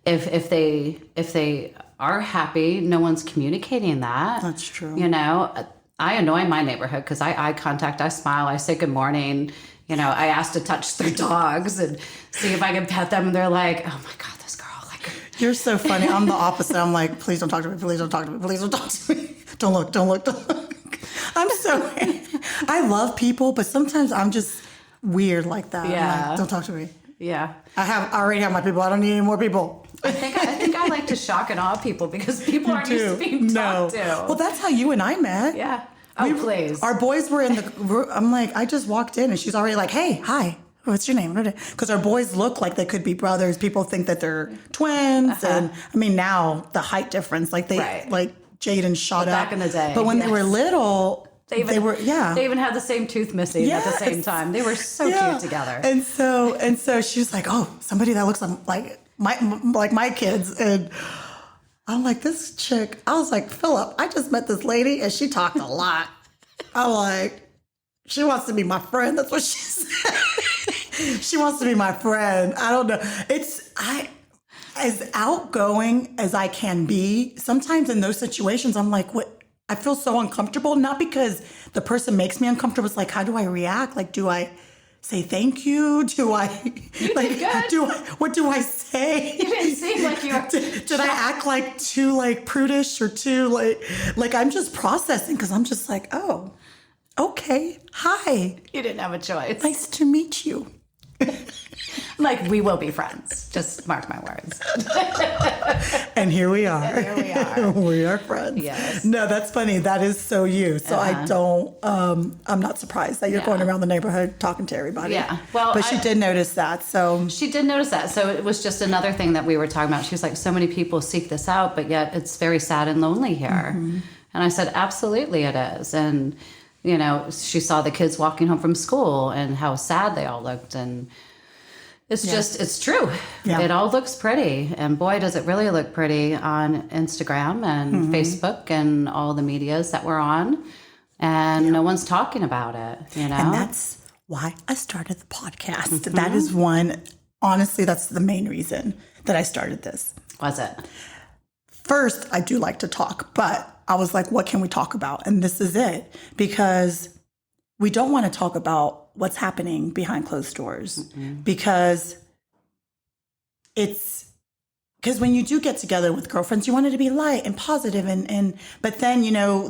B: If they are happy, no one's communicating that.
A: That's true.
B: You know, I annoy my neighborhood because I eye contact, I smile, I say good morning. You know, I ask to touch their dogs and see if I can pet them. And they're like, oh my God, this girl. Like,
A: you're so funny. I'm the opposite. I'm like, please don't talk to me. Please don't talk to me. Please don't talk to me. Don't look. Don't look. Don't look. I love people, but sometimes I'm just weird like that. Yeah. Like, don't talk to me.
B: Yeah.
A: I already have my people. I don't need any more people.
B: I think I like to shock and awe people because people aren't used to being talked to.
A: Well, that's how you and I met.
B: Yeah. Oh, please.
A: Our boys were in the, I'm like, I just walked in and she's already like, hey, hi, what's your name? Because our boys look like they could be brothers. People think that they're twins. And I mean, now the height difference, like like Jaden shot up.
B: Back in the day.
A: But when they were little, they
B: even had the same tooth missing at the same time. They were so cute together.
A: And so she was like, oh, somebody that looks like my kids. And I'm like, this chick, I was like, Philip, I just met this lady and she talked a lot. I'm like, she wants to be my friend. That's what she said. She wants to be my friend. I don't know. As outgoing as I can be, sometimes in those situations, I'm like, what? I feel so uncomfortable. Not because the person makes me uncomfortable. It's like, how do I react? Like, do I say thank you? Do I what do I say?
B: You didn't seem like you were.
A: Did I act like too like prudish or too like I'm just processing because I'm just like, oh, okay, hi.
B: You didn't have a choice.
A: Nice to meet you.
B: Like, we will be friends. Just mark my words.
A: And here we are. We are friends.
B: Yes.
A: No, that's funny. That is so you. So I don't, I'm not surprised that you're going around the neighborhood talking to everybody.
B: Yeah. Well,
A: but she did notice that. So
B: she did notice that. So it was just another thing that we were talking about. She was like, so many people seek this out, but yet it's very sad and lonely here. Mm-hmm. And I said, absolutely it is. And, you know, she saw the kids walking home from school and how sad they all looked. And it's just, it's true. Yeah. It all looks pretty. And boy, does it really look pretty on Instagram and Facebook and all the medias that we're on. And no one's talking about it, you know?
A: And that's why I started the podcast. That is one, honestly, that's the main reason that I started this.
B: Was it?
A: First, I do like to talk, but I was like, what can we talk about? And this is it, because we don't want to talk about what's happening behind closed doors, because when you do get together with girlfriends, you want it to be light and positive, but then,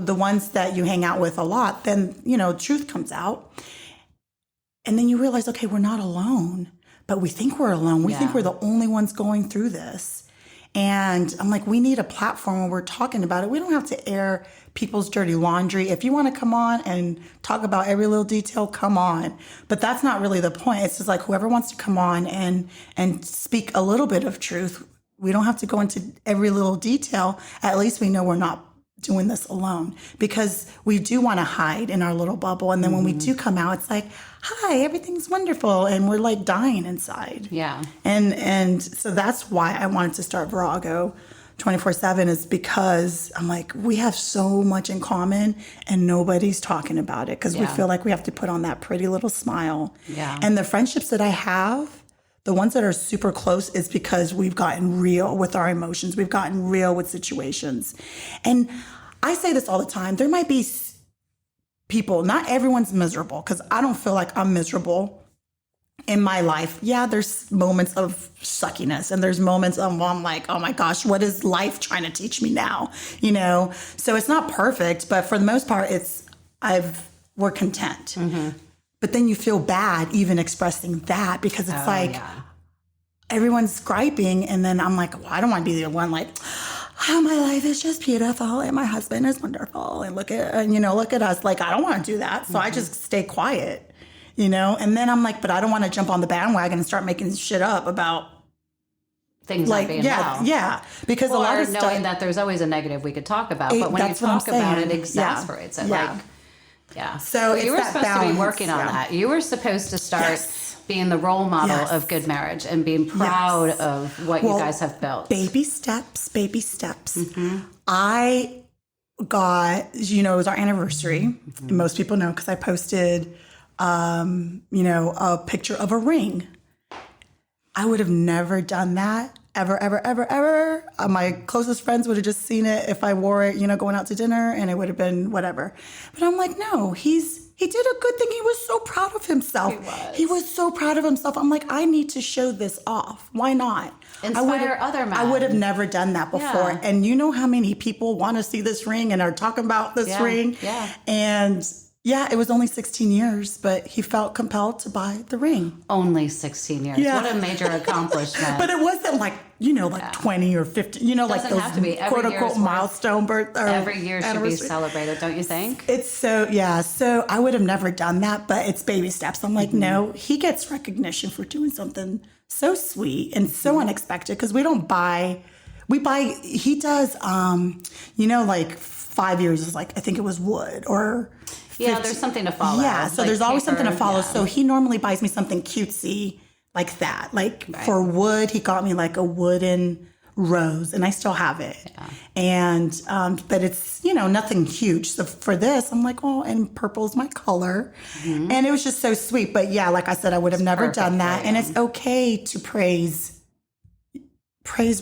A: the ones that you hang out with a lot, then, truth comes out. And then you realize, okay, we're not alone, but we think we're alone. We think we're the only ones going through this. And I'm like, we need a platform where we're talking about it. We don't have to air people's dirty laundry. If you want to come on and talk about every little detail, come on. But that's not really the point. It's just like whoever wants to come on and speak a little bit of truth. We don't have to go into every little detail. At least we know we're not doing this alone, because we do want to hide in our little bubble. And then when we do come out, it's like, hi, everything's wonderful. And we're like dying inside.
B: Yeah.
A: And so that's why I wanted to start Virago 24/7, is because I'm like, we have so much in common and nobody's talking about it, because we feel like we have to put on that pretty little smile.
B: Yeah.
A: And the friendships that I have, the ones that are super close, is because we've gotten real with our emotions. We've gotten real with situations. And I say this all the time. There might be people, not everyone's miserable, because I don't feel like I'm miserable in my life. Yeah, there's moments of suckiness, and there's moments of, I'm like, oh my gosh, what is life trying to teach me now? So it's not perfect, but for the most part, we're content. But then you feel bad even expressing that, because it's everyone's griping. And then I'm like, well, I don't want to be the one like, oh, my life is just beautiful and my husband is wonderful. And look at us. Like, I don't want to do that. So I just stay quiet, and then I'm like, but I don't want to jump on the bandwagon and start making shit up about
B: things like being well.
A: Yeah. Because a lot of stuff,
B: knowing that there's always a negative we could talk about, but when you talk about it, exasperates it. Yeah.
A: So
B: you were supposed to be working on that. You were supposed to start being the role model of good marriage and being proud of what you guys have built.
A: Baby steps. I got, it was our anniversary. And most people know, because I posted, a picture of a ring. I would have never done that. Ever. My closest friends would have just seen it if I wore it, going out to dinner, and it would have been whatever. But I'm like, no, he did a good thing. He was so proud of himself. He was so proud of himself. I'm like, I need to show this off. Why not?
B: Inspire other men.
A: I would have never done that before. Yeah. And you know how many people want to see this ring and are talking about this ring? Yeah. And it was only 16 years, but he felt compelled to buy the ring.
B: Only 16 years. Yeah. What a major accomplishment.
A: But it wasn't like, 20 or 50, like those quote unquote milestone birth.
B: Every year should be celebrated, don't you think?
A: It's so I would have never done that, but it's baby steps. I'm like, no, he gets recognition for doing something so sweet and so unexpected, because he does, like 5 years is like, I think it was wood or 50.
B: Yeah, there's something to follow.
A: Yeah, so there's always something to follow. Yeah. So he normally buys me something cutesy like that. Like for wood, he got me like a wooden rose, and I still have it. Yeah. And but it's nothing huge. So for this, I'm like, oh, and purple's my color, and it was just so sweet. But yeah, like I said, I would have never done that, and it's okay to praise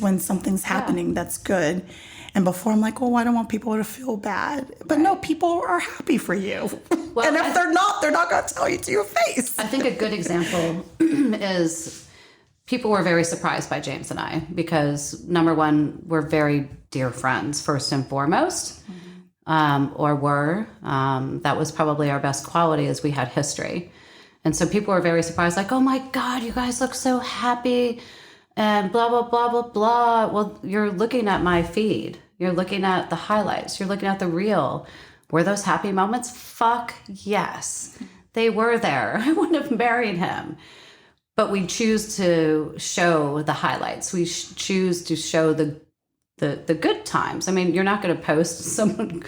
A: when something's happening that's good. And before, I'm like, oh, I don't want people to feel bad. But no, people are happy for you. Well, and if they're not going to tell you to your face.
B: I think a good example is people were very surprised by James and I, because number one, we're very dear friends, first and foremost, or were. That was probably our best quality, is we had history. And so people were very surprised, like, oh my God, you guys look so happy. And blah, blah, blah, blah, blah. Well, you're looking at my feed. You're looking at the highlights. You're looking at the reel. Were those happy moments? Fuck yes. They were there. I wouldn't have married him. But we choose to show the highlights. We choose to show the good times. I mean, you're not going to post someone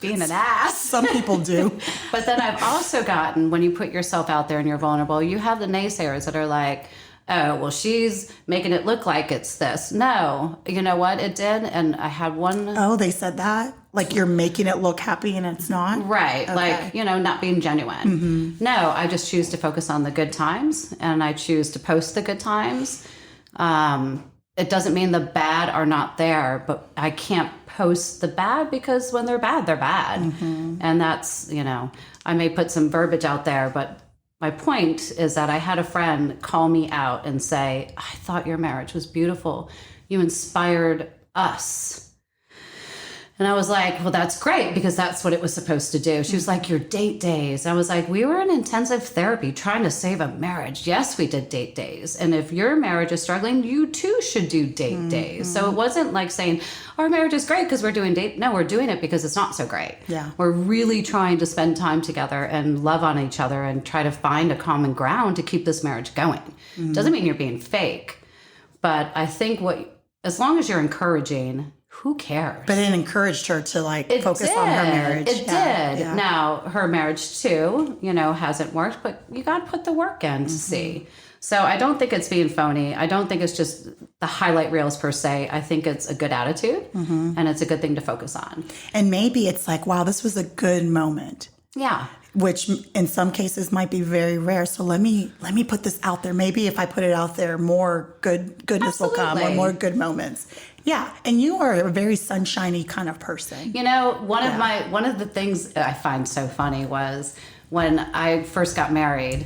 B: being an ass.
A: Some people do.
B: But then I've also gotten, when you put yourself out there and you're vulnerable, you have the naysayers that are like, oh, well, she's making it look like it's this. No, you know what? It did. And I had one.
A: Oh, they said that? Like you're making it look happy and it's not?
B: Right. Okay. Like, not being genuine. Mm-hmm. No, I just choose to focus on the good times, and I choose to post the good times. It doesn't mean the bad are not there, but I can't post the bad because when they're bad, they're bad. Mm-hmm. And that's, I may put some verbiage out there, but my point is that I had a friend call me out and say, I thought your marriage was beautiful. You inspired us. And I was like, well, that's great because that's what it was supposed to do. She was like, your date days. I was like, we were in intensive therapy trying to save a marriage. Yes, we did date days. And if your marriage is struggling, you too should do date days. So it wasn't like saying our marriage is great because we're doing date. No, we're doing it because it's not so great.
A: Yeah.
B: We're really trying to spend time together and love on each other and try to find a common ground to keep this marriage going. Doesn't mean you're being fake. But I think as long as you're encouraging, who cares?
A: But it encouraged her to focus on her marriage.
B: It did. Yeah. Now, her marriage too, hasn't worked, but you got to put the work in to see. So I don't think it's being phony. I don't think it's just the highlight reels per se. I think it's a good attitude and it's a good thing to focus on.
A: And maybe it's like, wow, this was a good moment.
B: Yeah.
A: Which in some cases might be very rare. So let me put this out there. Maybe if I put it out there, more goodness will come, or more good moments. Yeah, and you are a very sunshiny kind of person.
B: One of the things I find so funny was when I first got married.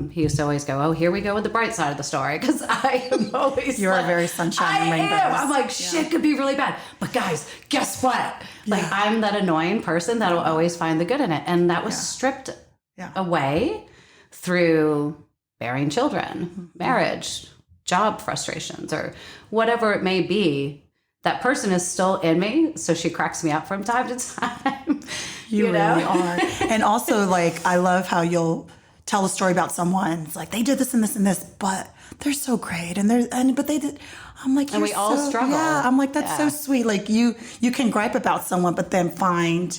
B: He used to always go, oh, here we go with the bright side of the story. Because I am always
A: You're a very sunshiny rainbow.
B: I'm like, shit could be really bad. But guys, guess what? Like, I'm that annoying person that'll always find the good in it. And that was stripped away through bearing children, marriage, job frustrations, or whatever it may be. That person is still in me. So she cracks me up from time to time.
A: You really are. And also, I love how you'll tell a story about someone. It's like they did this and this and this, but they're so great, but they did. I'm like,
B: and we all struggle.
A: Yeah, I'm like, that's so sweet. Like you can gripe about someone, but then find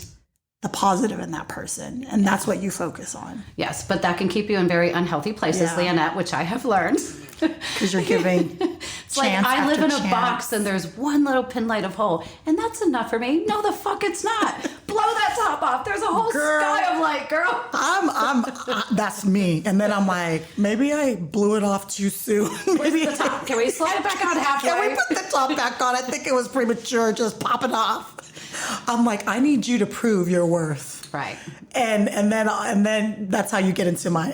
A: the positive in that person, and that's what you focus on.
B: Yes, but that can keep you in very unhealthy places, Lyanette, which I have learned.
A: Because you're giving
B: it's like I live in a box and there's one little pin light of hole, and that's enough for me. No, the fuck it's not. Blow that top off. There's a whole sky of light, girl.
A: That's me. And then I'm like, maybe I blew it off too soon. Maybe
B: the top? Can we slide it back on halfway?
A: Can we put the top back on? I think it was premature, just popping off. I'm like, I need you to prove your worth.
B: Right.
A: And then that's how you get into my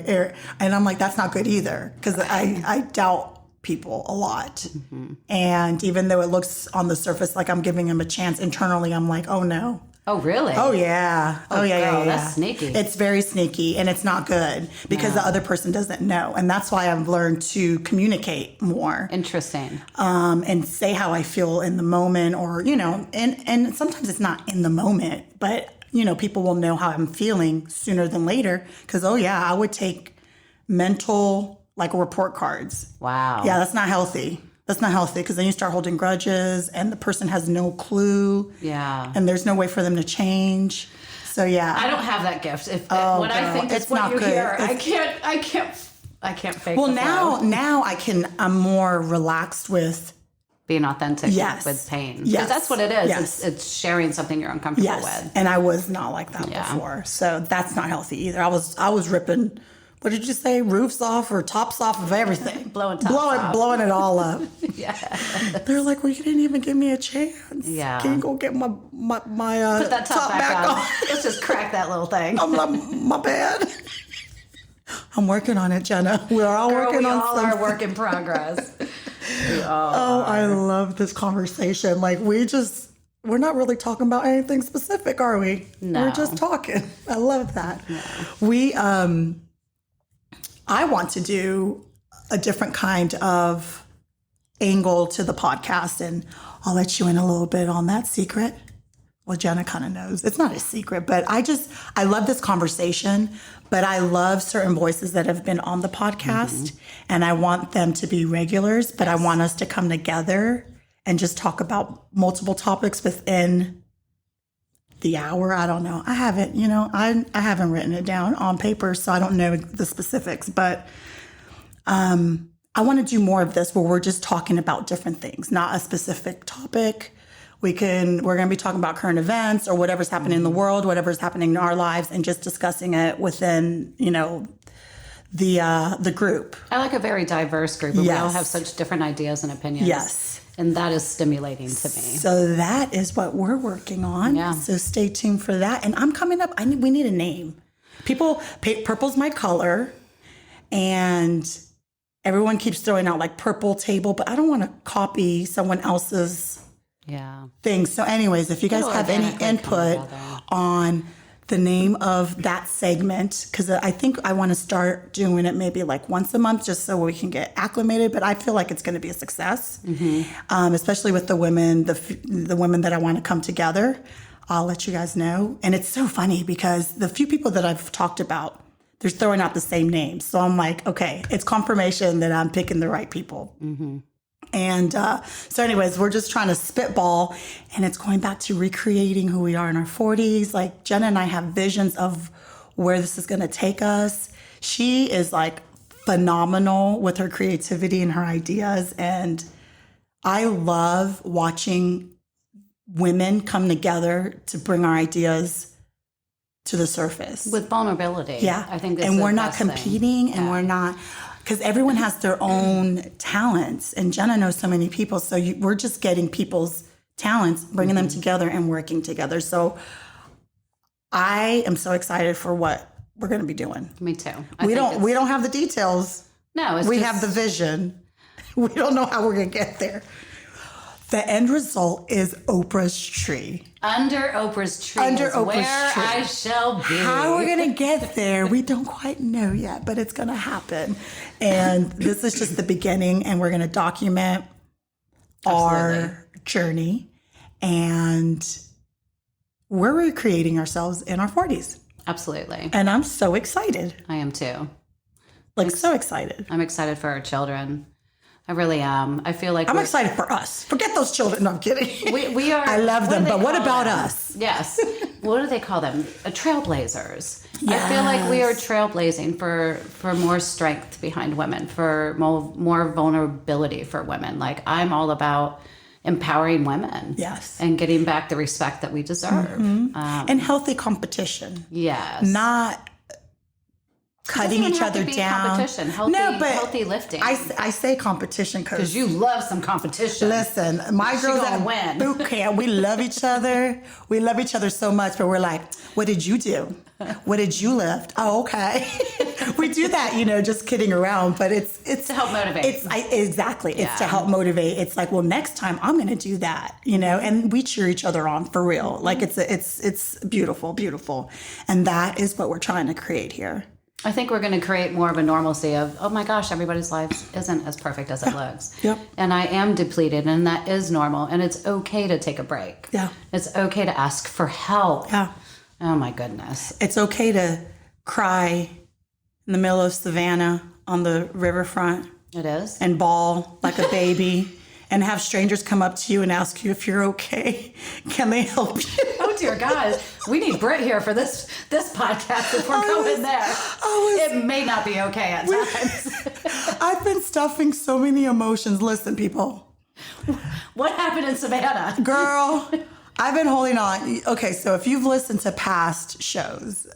A: air. And I'm like, that's not good either, because I doubt people a lot. Mm-hmm. And even though it looks on the surface like I'm giving them a chance, internally I'm like, oh no.
B: Oh, really?
A: Oh, yeah. Oh, yeah,
B: girl, that's sneaky.
A: It's very sneaky, and it's not good because the other person doesn't know. And that's why I've learned to communicate more.
B: Interesting.
A: And say how I feel in the moment, or, and sometimes it's not in the moment, but, people will know how I'm feeling sooner than later because, I would take mental, report cards.
B: Wow.
A: Yeah, that's not healthy. That's not healthy because then you start holding grudges and the person has no clue.
B: Yeah.
A: And there's no way for them to change. So yeah.
B: I don't have that gift. I think it's what you hear. I can't fake.
A: Well, now I'm more relaxed with
B: being authentic with pain. Yes. That's what it is. Yes. It's sharing something you're uncomfortable with.
A: And I was not like that before. So that's not healthy either. I was ripping, what did you say? Roofs off or tops off of everything.
B: Blowing
A: it all up.
B: Yeah.
A: They're like, well, you didn't even give me a chance.
B: Yeah.
A: Can you go get my
B: put that top back on. Let's just crack that little thing.
A: I'm like, my bad. I'm working on it, Jenna. We're all working on something.
B: We all are work in progress.
A: I love this conversation. We're not really talking about anything specific, are we?
B: No.
A: We're just talking. I love that. No. I want to do a different kind of angle to the podcast, and I'll let you in a little bit on that secret. Well, Jenna kind of knows. It's not a secret, but I love this conversation, but I love certain voices that have been on the podcast, and I want them to be regulars, but I want us to come together and just talk about multiple topics within the hour. I don't know. I haven't, I haven't written it down on paper, so I don't know the specifics, but I want to do more of this where we're just talking about different things, not a specific topic. We're going to be talking about current events or whatever's happening in the world, whatever's happening in our lives, and just discussing it within, the group.
B: I like a very diverse group. And
A: Yes.
B: We all have such different ideas and opinions.
A: Yes.
B: And that is stimulating to me.
A: So that is what we're working on.
B: Yeah.
A: So stay tuned for that. And I'm coming up. We need a name. Purple's my color, and everyone keeps throwing out like purple table, but I don't want to copy someone else's thing. So anyways, if you guys have any input on the name of that segment, because I think I want to start doing it maybe like once a month just so we can get acclimated, but I feel like it's going to be a success, especially with the women, the women that I want to come together. I'll let you guys know. And it's so funny because the few people that I've talked about, they're throwing out the same names. So I'm like, okay, it's confirmation that I'm picking the right people. And so anyways, we're just trying to spitball, and it's going back to recreating who we are in our 40s. Like Jenna and I have visions of where this is going to take us. She is like phenomenal with her creativity and her ideas. And I love watching women come together to bring our ideas to the surface.
B: With vulnerability.
A: Yeah.
B: I think that's
A: and
B: the
A: we're not
B: best
A: competing
B: thing.
A: and we're not, because everyone has their own talents. And Jenna knows so many people. So we're just getting people's talents, bringing them together and working together. So I am so excited for what we're going to be doing.
B: Me too.
A: We don't have the details.
B: No,
A: We have the vision. We don't know how we're going to get there. The end result is Oprah's tree.
B: Under Oprah's tree
A: Under
B: is
A: Oprah's
B: where
A: tree.
B: I shall be.
A: How we're going to get there, we don't quite know yet, but it's going to happen. And this is just the beginning, and we're going to document our journey. And we're recreating ourselves in our 40s.
B: Absolutely.
A: And I'm so excited.
B: I am too.
A: So excited.
B: I'm excited for our children. I really am. I feel like
A: I'm excited for us. Forget those children. No, I'm kidding.
B: we are.
A: I love them, but what
B: call
A: about
B: them?
A: us?
B: Yes. What do they call them? Trailblazers. Yes. I feel like we are trailblazing for more strength behind women, for more vulnerability for women. Like I'm all about empowering women.
A: Yes.
B: And getting back the respect that we deserve.
A: And healthy competition.
B: Yes.
A: Not cutting each other down.
B: Competition. Healthy lifting.
A: I say competition because
B: you love some competition.
A: Listen, my girls at
B: win.
A: boot camp, we love each other. We love each other so much, but we're like, what did you do? What did you lift? Oh, okay. We do that, just kidding around, but it's
B: to help motivate.
A: Exactly. It's to help motivate. It's like, well, next time I'm going to do that, and we cheer each other on for real. Like it's beautiful, beautiful. And that is what we're trying to create here.
B: I think we're going to create more of a normalcy of, oh my gosh, everybody's lives isn't as perfect as it looks.
A: Yep.
B: And I am depleted, and that is normal. And it's okay to take a break.
A: Yeah.
B: It's okay to ask for help.
A: Yeah.
B: Oh my goodness.
A: It's okay to cry in the middle of Savannah on the riverfront.
B: It is.
A: And bawl like a baby. And have strangers come up to you and ask you if you're okay. Can they help you?
B: Oh dear God, we need Britt here for this podcast if we're going there. It may not be okay at times.
A: I've been stuffing so many emotions. Listen, people.
B: What happened in Savannah?
A: Girl, I've been holding on. Okay, so if you've listened to past shows,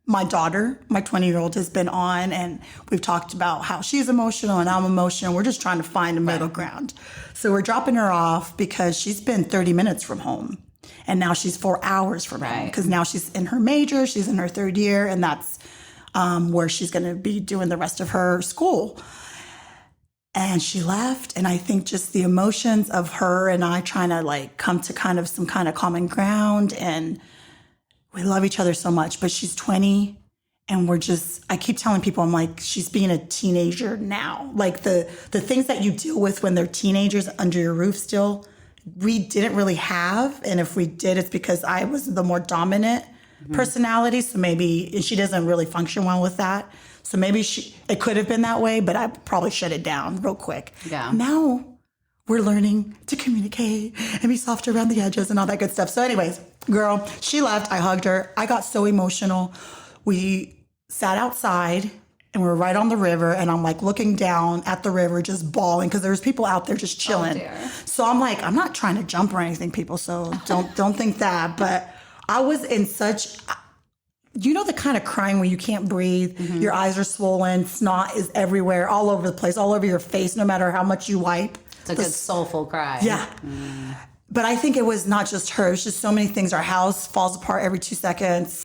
A: my daughter, my 20-year-old, has been on, and we've talked about how she's emotional and I'm emotional. We're just trying to find a middle ground. So we're dropping her off because she's been 30 minutes from home, and now she's 4 hours from home because now she's in her major. She's in her third year, and that's where she's going to be doing the rest of her school. And she left, and I think just the emotions of her and I trying to come to kind of some kind of common ground, and we love each other so much, but she's 20 and I keep telling people, I'm like, she's being a teenager now. Like the things that you deal with when they're teenagers under your roof still, we didn't really have. And if we did, it's because I was the more dominant personality. So maybe she doesn't really function well with that. So maybe it could have been that way, but I probably shut it down real quick.
B: Yeah.
A: Now we're learning to communicate and be soft around the edges and all that good stuff. So anyways, girl, she left. I hugged her. I got so emotional. We sat outside and we're right on the river, and I'm like looking down at the river just bawling because there's people out there just chilling.
B: dear.
A: So I'm like, I'm not trying to jump or anything, people, so don't think that. But I was in such, you know, the kind of crying where you can't breathe, your eyes are swollen, snot is everywhere, all over the place, all over your face, no matter how much you wipe.
B: It's a good soulful cry.
A: Yeah. But I think it was not just her. It's just so many things. Our house falls apart every 2 seconds.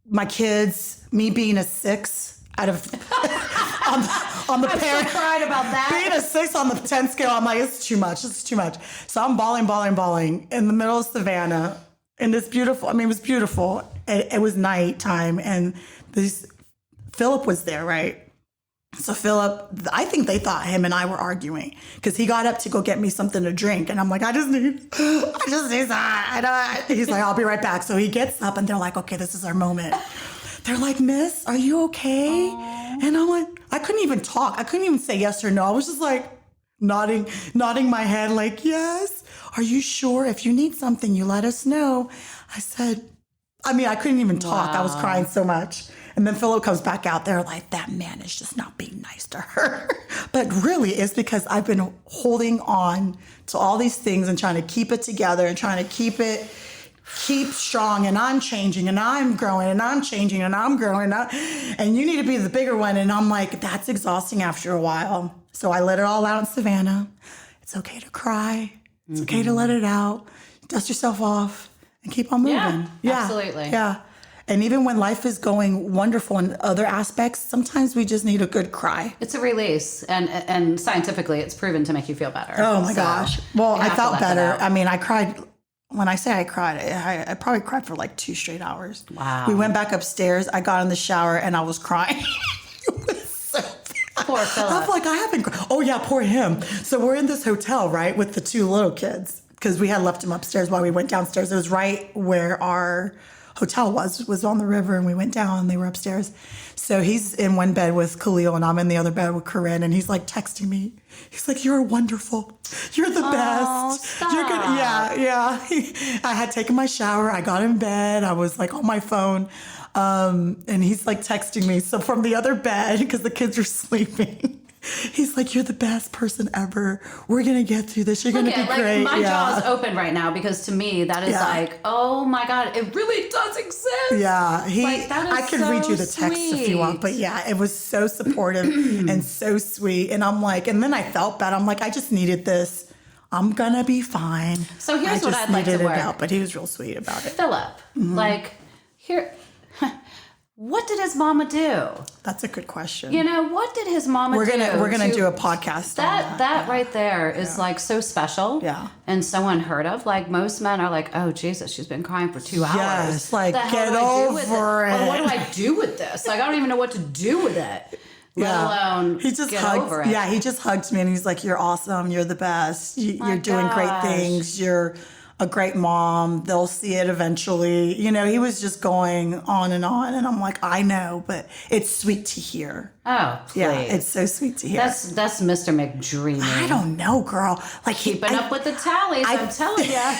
A: My kids, me being a 6 out of on the parent,
B: so cried about that.
A: being a 6 on the 10 scale, I'm like, it's too much. It's too much. So I'm bawling in the middle of Savannah in this beautiful. I mean, it was beautiful. It was nighttime, and Philip was there, right? So Philip, I think they thought him and I were arguing because he got up to go get me something to drink. And I'm like, I just need that. He's like, I'll be right back. So he gets up and they're like, okay, this is our moment. They're like, Miss, are you okay? Aww. And I'm like, I couldn't even talk. I couldn't even say yes or no. I was just like nodding my head like, yes. Are you sure? If you need something, you let us know. I said, I couldn't even talk.
B: Wow.
A: I was crying so much. And then Philip comes back out there like, that man is just not being nice to her. But really, it's because I've been holding on to all these things and trying to keep it together and trying to keep strong. And I'm changing and I'm growing and I'm changing and I'm growing. And you need to be the bigger one. And I'm like, that's exhausting after a while. So I let it all out in Savannah. It's okay to cry. It's okay to let it out. Dust yourself off and keep on moving.
B: Yeah, absolutely.
A: Yeah. And even when life is going wonderful in other aspects, sometimes we just need a good cry.
B: It's a release. And scientifically, it's proven to make you feel better.
A: Oh, my gosh. Well, I felt better. I cried. When I say I cried, I probably cried for like 2 straight hours.
B: Wow.
A: We went back upstairs. I got in the shower and I was crying. It was so bad.
B: Poor Philip.
A: I'm like, I haven't cried. Oh, yeah, poor him. So we're in this hotel, right, with the 2 little kids because we had left him upstairs while we went downstairs. It was right where our hotel was on the river, and we went down and they were upstairs. So he's in one bed with Khalil and I'm in the other bed with Corinne, and he's like texting me. He's like, you're wonderful. You're the best.
B: Stop.
A: You're good. Yeah. I had taken my shower. I got in bed. I was like on my phone. And he's like texting me. So from the other bed, because the kids are sleeping, he's like, you're the best person ever. We're going to get through this. You're going to be great.
B: My jaw's open right now because to me, that is like, oh my God, it really does exist.
A: Yeah.
B: I
A: can read you the text if you want. But yeah, it was so supportive and so sweet. And I'm like, and then I felt bad. I'm like, I just needed this. I'm going to be fine.
B: So here's what I'd like to work.
A: But he was real sweet about it.
B: Philip, what did his mama do?
A: That's a good question.
B: What did his mama do?
A: We're gonna do a podcast on that.
B: That right there is like so special.
A: Yeah.
B: And so unheard of. Like most men are like, oh Jesus, she's been crying for 2 hours.
A: Yes, like get over it.
B: Or what do I do with this? Like I don't even know what to do with it. Let alone
A: he just
B: get
A: hugged,
B: over it.
A: Yeah, he just hugged me and he's like, you're awesome. You're the best. You're doing great things. You're a great mom. They'll see it eventually. He was just going on. And I'm like, I know, but it's sweet to hear.
B: Oh, please.
A: Yeah, it's so sweet to hear.
B: That's Mr. McDreamy.
A: I don't know, girl. Like
B: keeping up with the tallies, I'm telling you.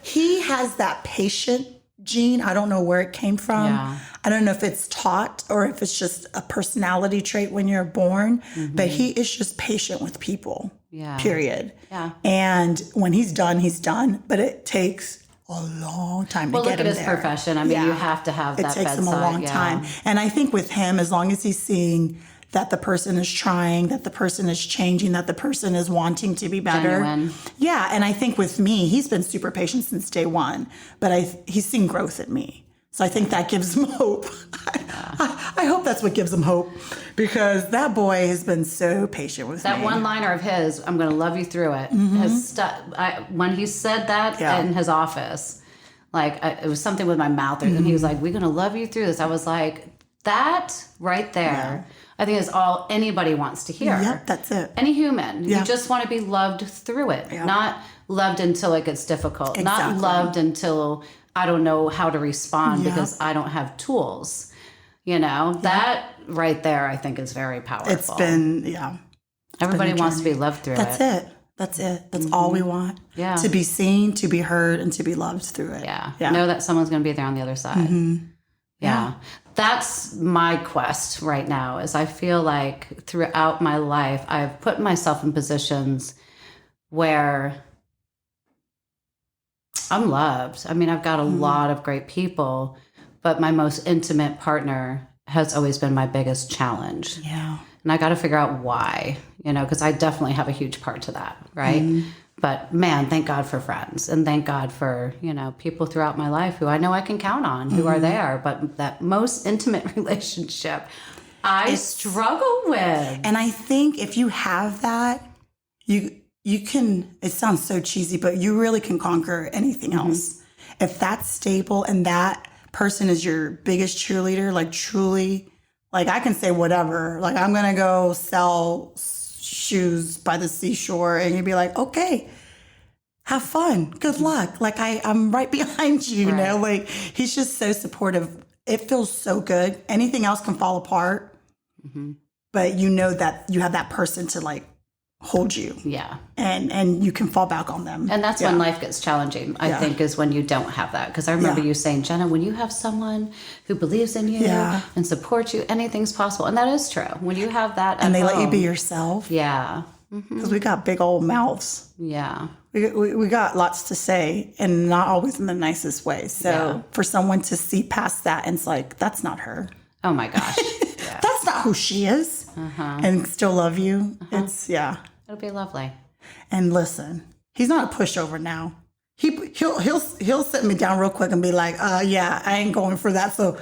A: He has that patient gene. I don't know where it came from.
B: Yeah.
A: I don't know if it's taught or if it's just a personality trait when you're born, but he is just patient with people.
B: Yeah.
A: Period.
B: Yeah.
A: And when he's done, he's done. But it takes a long time to get him there. Well, look at his
B: profession. I mean, you have to have that bedside.
A: It takes him a long time. And I think with him, as long as he's seeing that the person is trying, that the person is changing, that the person is wanting to be better.
B: Genuine.
A: Yeah. And I think with me, he's been super patient since day one, but he's seen growth in me. So I think that gives him hope. I hope that's what gives him hope, because that boy has been so patient with me.
B: That one-liner of his, I'm going to love you through it, has when he said that in his office, it was something with my mouth, and he was like, we're going to love you through this. I was like, that right there, I think is all anybody wants to hear.
A: Yep, that's it.
B: Any human. You just want to be loved through it, not loved until it gets difficult, not loved until I don't know how to respond because I don't have tools. That right there, I think is very powerful.
A: It's been,
B: Everybody wants to be loved through it.
A: That's it. That's all we want.
B: Yeah.
A: To be seen, to be heard, and to be loved through it.
B: Yeah. Know that someone's going to be there on the other side. Yeah. That's my quest right now is I feel like throughout my life, I've put myself in positions where I'm loved. I mean, I've got a lot of great people, but my most intimate partner has always been my biggest challenge.
A: Yeah.
B: And I got to figure out why, because I definitely have a huge part to that. Right. But man, thank God for friends and thank God for, people throughout my life who I know I can count on, who are there. But that most intimate relationship I struggle with.
A: And I think if you have that, you can, it sounds so cheesy, but you really can conquer anything else. If that's stable and that person is your biggest cheerleader, like truly, like I can say whatever, like I'm going to go sell shoes by the seashore and you'd be like, okay, have fun. Good luck. Like I'm right behind you, like he's just so supportive. It feels so good. Anything else can fall apart, but you know that you have that person to like hold you.
B: Yeah.
A: And you can fall back on them.
B: And that's when life gets challenging, I think, is when you don't have that. Because I remember you saying, Jenna, when you have someone who believes in you and supports you, anything's possible. And that is true. When you have that
A: and they
B: home,
A: let you be yourself.
B: Yeah.
A: Because we got big old mouths.
B: Yeah.
A: We got lots to say and not always in the nicest way. So for someone to see past that and it's like, that's not her.
B: Oh my gosh.
A: That's not who she is. And still love you. It's,
B: It'll be lovely.
A: And listen, he's not a pushover now. He'll sit me down real quick and be like, I ain't going for that. So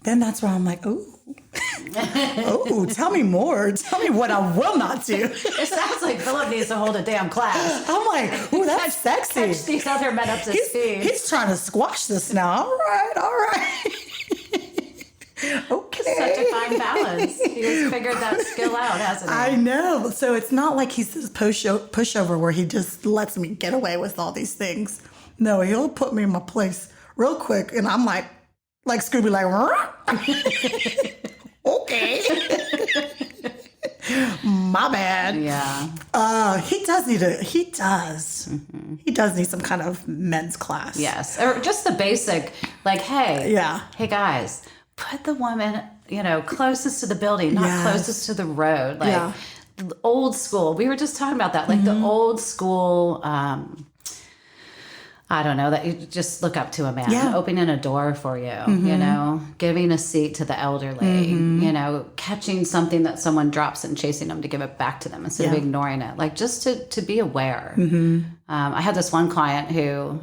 A: then that's where I'm like, ooh. Oh, tell me more. Tell me what I will not do.
B: It sounds like Philip needs to hold a damn class.
A: I'm like, ooh, that's sexy.
B: Catch these other men up to speed.
A: He's trying to squash this now. All right. Okay.
B: Such a fine balance. He's figured that skill out, hasn't he?
A: I know. So it's not like he's this pushover where he just lets me get away with all these things. No, he'll put me in my place real quick, and I'm like Scooby, like, okay. My bad.
B: Yeah.
A: He does need some kind of men's class.
B: Yes. Or just the basic, like, hey guys, put the woman, closest to the building, not closest to the road. Like the old school. We were just talking about that. Like the old school, I don't know, that you just look up to a man, opening a door for you, giving a seat to the elderly, catching something that someone drops and chasing them to give it back to them instead of ignoring it. Like just to be aware. I had this one client who,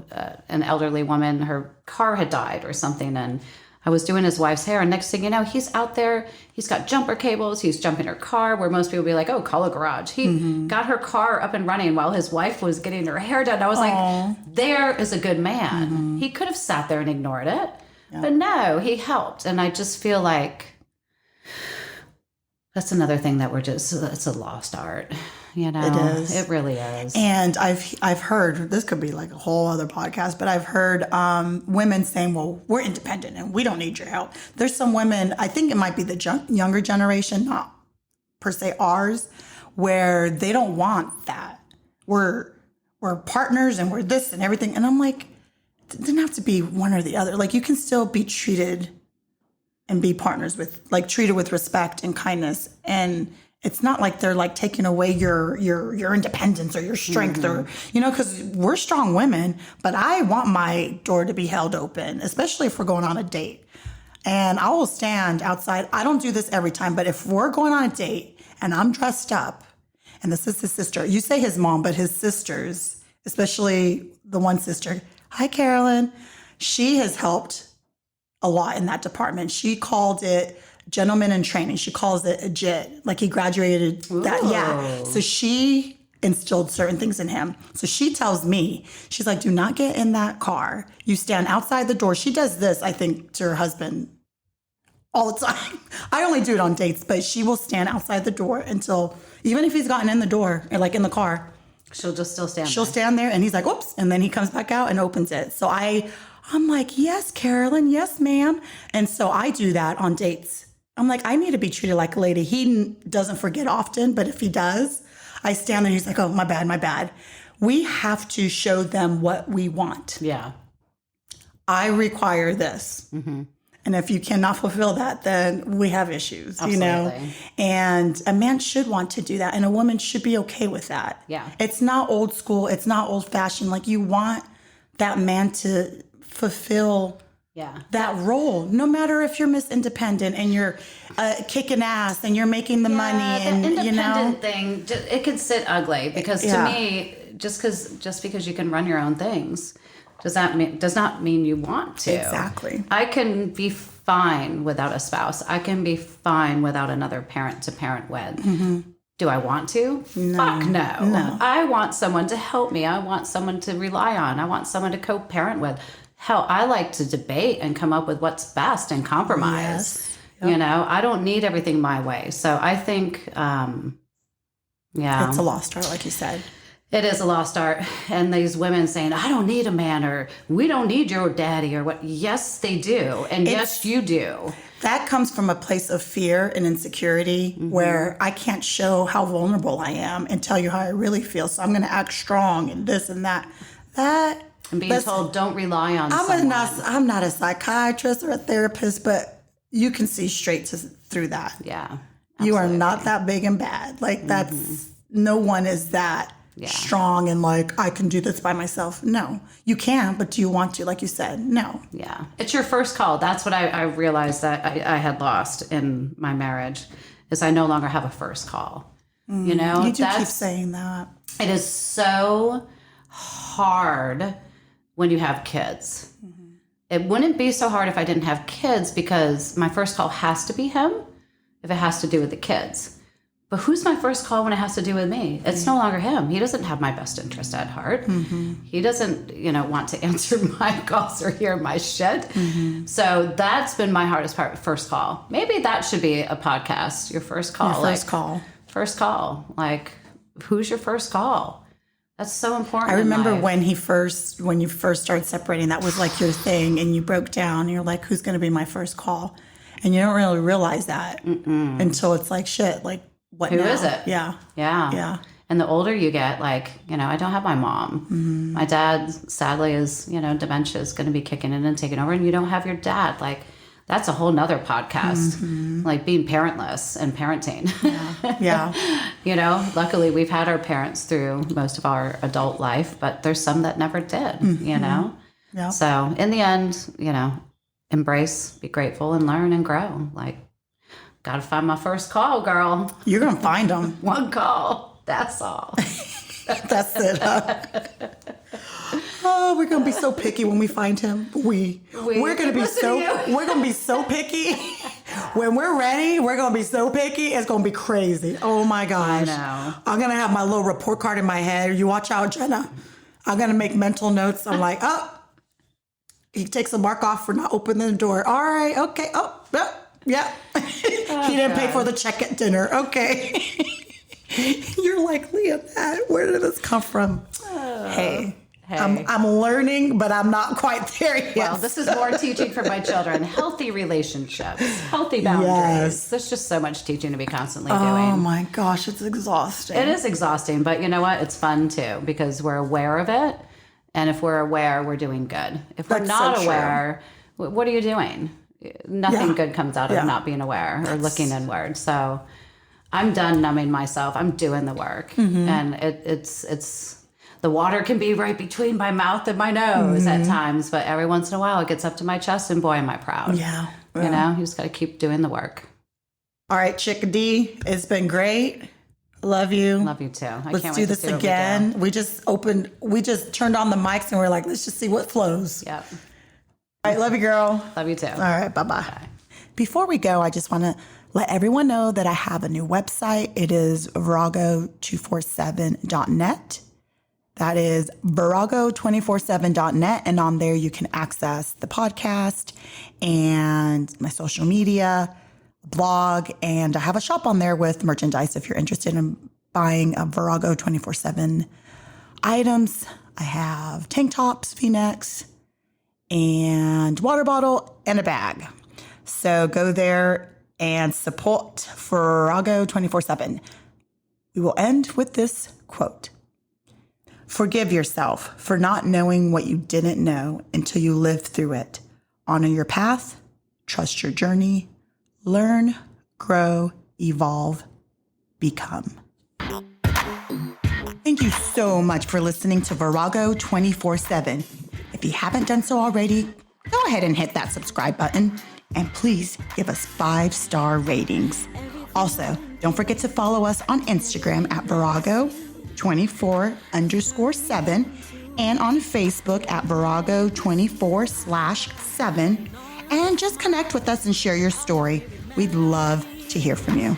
B: an elderly woman, her car had died or something, and I was doing his wife's hair, and next thing you know, he's out there, he's got jumper cables, he's jumping her car, where most people would be like, oh, call a garage. He got her car up and running while his wife was getting her hair done. I was like, there is a good man. He could have sat there and ignored it, but no, he helped. And I just feel like that's another thing that it's a lost art. It is. It really is.
A: And I've heard, this could be like a whole other podcast, but I've heard women saying, well, we're independent and we don't need your help. There's some women, I think it might be the younger generation, not per se ours, where they don't want that. We're partners and we're this and everything. And I'm like, it doesn't have to be one or the other. Like you can still be treated and be partners with, like treated with respect and kindness. And it's not like they're like taking away your independence or your strength or, because we're strong women, but I want my door to be held open, especially if we're going on a date. And I will stand outside. I don't do this every time, but if we're going on a date and I'm dressed up and this is his sister, you say his mom, but his sisters, especially the one sister, hi, Carolyn, she has helped a lot in that department. She called it gentleman in training. She calls it a JIT. Like he graduated that. Yeah. So she instilled certain things in him. So she tells me, she's like, do not get in that car. You stand outside the door. She does this, I think, to her husband all the time. I only do it on dates, but she will stand outside the door until, even if he's gotten in the door or like in the car,
B: she'll just still stand
A: She'll stand there and he's like, oops. And then he comes back out and opens it. So I'm like, yes, Carolyn. Yes, ma'am. And so I do that on dates. I'm like, I need to be treated like a lady. He doesn't forget often, but if he does, I stand there. He's like, oh, my bad. We have to show them what we want.
B: Yeah.
A: I require this. And if you cannot fulfill that, then we have issues, you know?
B: Absolutely.
A: And a man should want to do that. And a woman should be okay with that.
B: Yeah.
A: It's not old school. It's not old fashioned. Like, you want that man to fulfill that role, no matter if you're Miss Independent and you're kicking ass and you're making the money. And,
B: independent thing, it can sit ugly because to me, just because you can run your own things does not mean you want to.
A: Exactly.
B: I can be fine without a spouse. I can be fine without another parent to parent with. Mm-hmm. Do I want to?
A: No.
B: Fuck no. I want someone to help me. I want someone to rely on. I want someone to co-parent with. Hell, I like to debate and come up with what's best and compromise.
A: Yes. Yep.
B: You know, I don't need everything my way. So I think,
A: It's a lost art, like you said.
B: It is a lost art. And these women saying, I don't need a man, or we don't need your daddy, or what. Yes, they do. And yes, you do.
A: That comes from a place of fear and insecurity where I can't show how vulnerable I am and tell you how I really feel. So I'm going to act strong and this and that.
B: And being told, don't rely on someone.
A: I'm not a psychiatrist or a therapist, but you can see straight through that.
B: Yeah.
A: Absolutely. You are not that big and bad. Like, no one is that strong and like, I can do this by myself. No, you can, but do you want to? Like you said, no.
B: Yeah. It's your first call. That's what I realized that I had lost in my marriage, is I no longer have a first call. You know?
A: You do keep saying that.
B: It is so hard when you have kids. Mm-hmm. It wouldn't be so hard if I didn't have kids, because my first call has to be him if it has to do with the kids. But who's my first call when it has to do with me? It's no longer him. He doesn't have my best interest at heart. Mm-hmm. He doesn't, want to answer my calls or hear my shit. Mm-hmm. So that's been my hardest part, first call. Maybe that should be a podcast, your first call.
A: Your first call.
B: First call. Like, who's your first call? That's so important.
A: I remember when you first started separating, that was like your thing, and you broke down. And you're like, "Who's going to be my first call?" And you don't really realize that until it's like, shit. Like, what?
B: Who
A: now?
B: is it?
A: Yeah.
B: And the older you get, like, I don't have my mom. Mm-hmm. My dad, sadly, is dementia is going to be kicking in and taking over, and you don't have your dad. Like, that's a whole nother podcast, like being parentless and parenting.
A: Yeah.
B: Luckily we've had our parents through most of our adult life, but there's some that never did,
A: Yeah.
B: So in the end, embrace, be grateful, and learn and grow. Like, got to find my first call, girl.
A: You're going to find them.
B: One call. That's all.
A: That's it. Huh? Oh, we're gonna be so picky when we find him. We're gonna be so picky. When we're ready, we're gonna be so picky. It's gonna be crazy. Oh my gosh!
B: I know.
A: I'm gonna have my little report card in my head. You watch out, Jenna. I'm gonna make mental notes. I'm like, he takes a mark off for not opening the door. All right, okay. Oh, yeah. He didn't pay for the check at dinner. Okay. You're like, Lyanette, where did this come from? Hey. I'm learning, but I'm not quite there yet.
B: Well, this is more teaching for my children. Healthy relationships, healthy boundaries.
A: Yes.
B: There's just so much teaching to be constantly doing.
A: Oh my gosh, it's exhausting.
B: It is exhausting, but you know what? It's fun too, because we're aware of it. And if we're aware, we're doing good. If we're not aware, what are you doing? Nothing good comes out of not being aware or looking inward. So I'm done numbing myself. I'm doing the work. And it's the water can be right between my mouth and my nose at times, but every once in a while it gets up to my chest, and boy, am I proud.
A: Yeah.
B: You just got to keep doing the work.
A: All right, Chickadee, it's been great. Love you.
B: Love you too.
A: Let's do this again. We just turned on the mics and we're like, let's just see what flows.
B: Yep.
A: All right, love you, girl.
B: Love you too.
A: All right, bye-bye. Before we go, I just want to let everyone know that I have a new website. It is Virago247.net. That is Virago247.net. And on there, you can access the podcast and my social media, blog. And I have a shop on there with merchandise if you're interested in buying a Virago 24/7 items. I have tank tops, V-necks, and water bottle and a bag. So go there and support Virago 24/7. We will end with this quote. Forgive yourself for not knowing what you didn't know until you lived through it. Honor your path Trust your journey. Learn, grow, evolve, become. Thank you so much for listening to Virago 24/7. If you haven't done so already, go ahead and hit that subscribe button and please give us 5-star ratings. Also, don't forget to follow us on Instagram at Virago24_7 and on Facebook at Virago24/7. And just connect with us and share your story. We'd love to hear from you.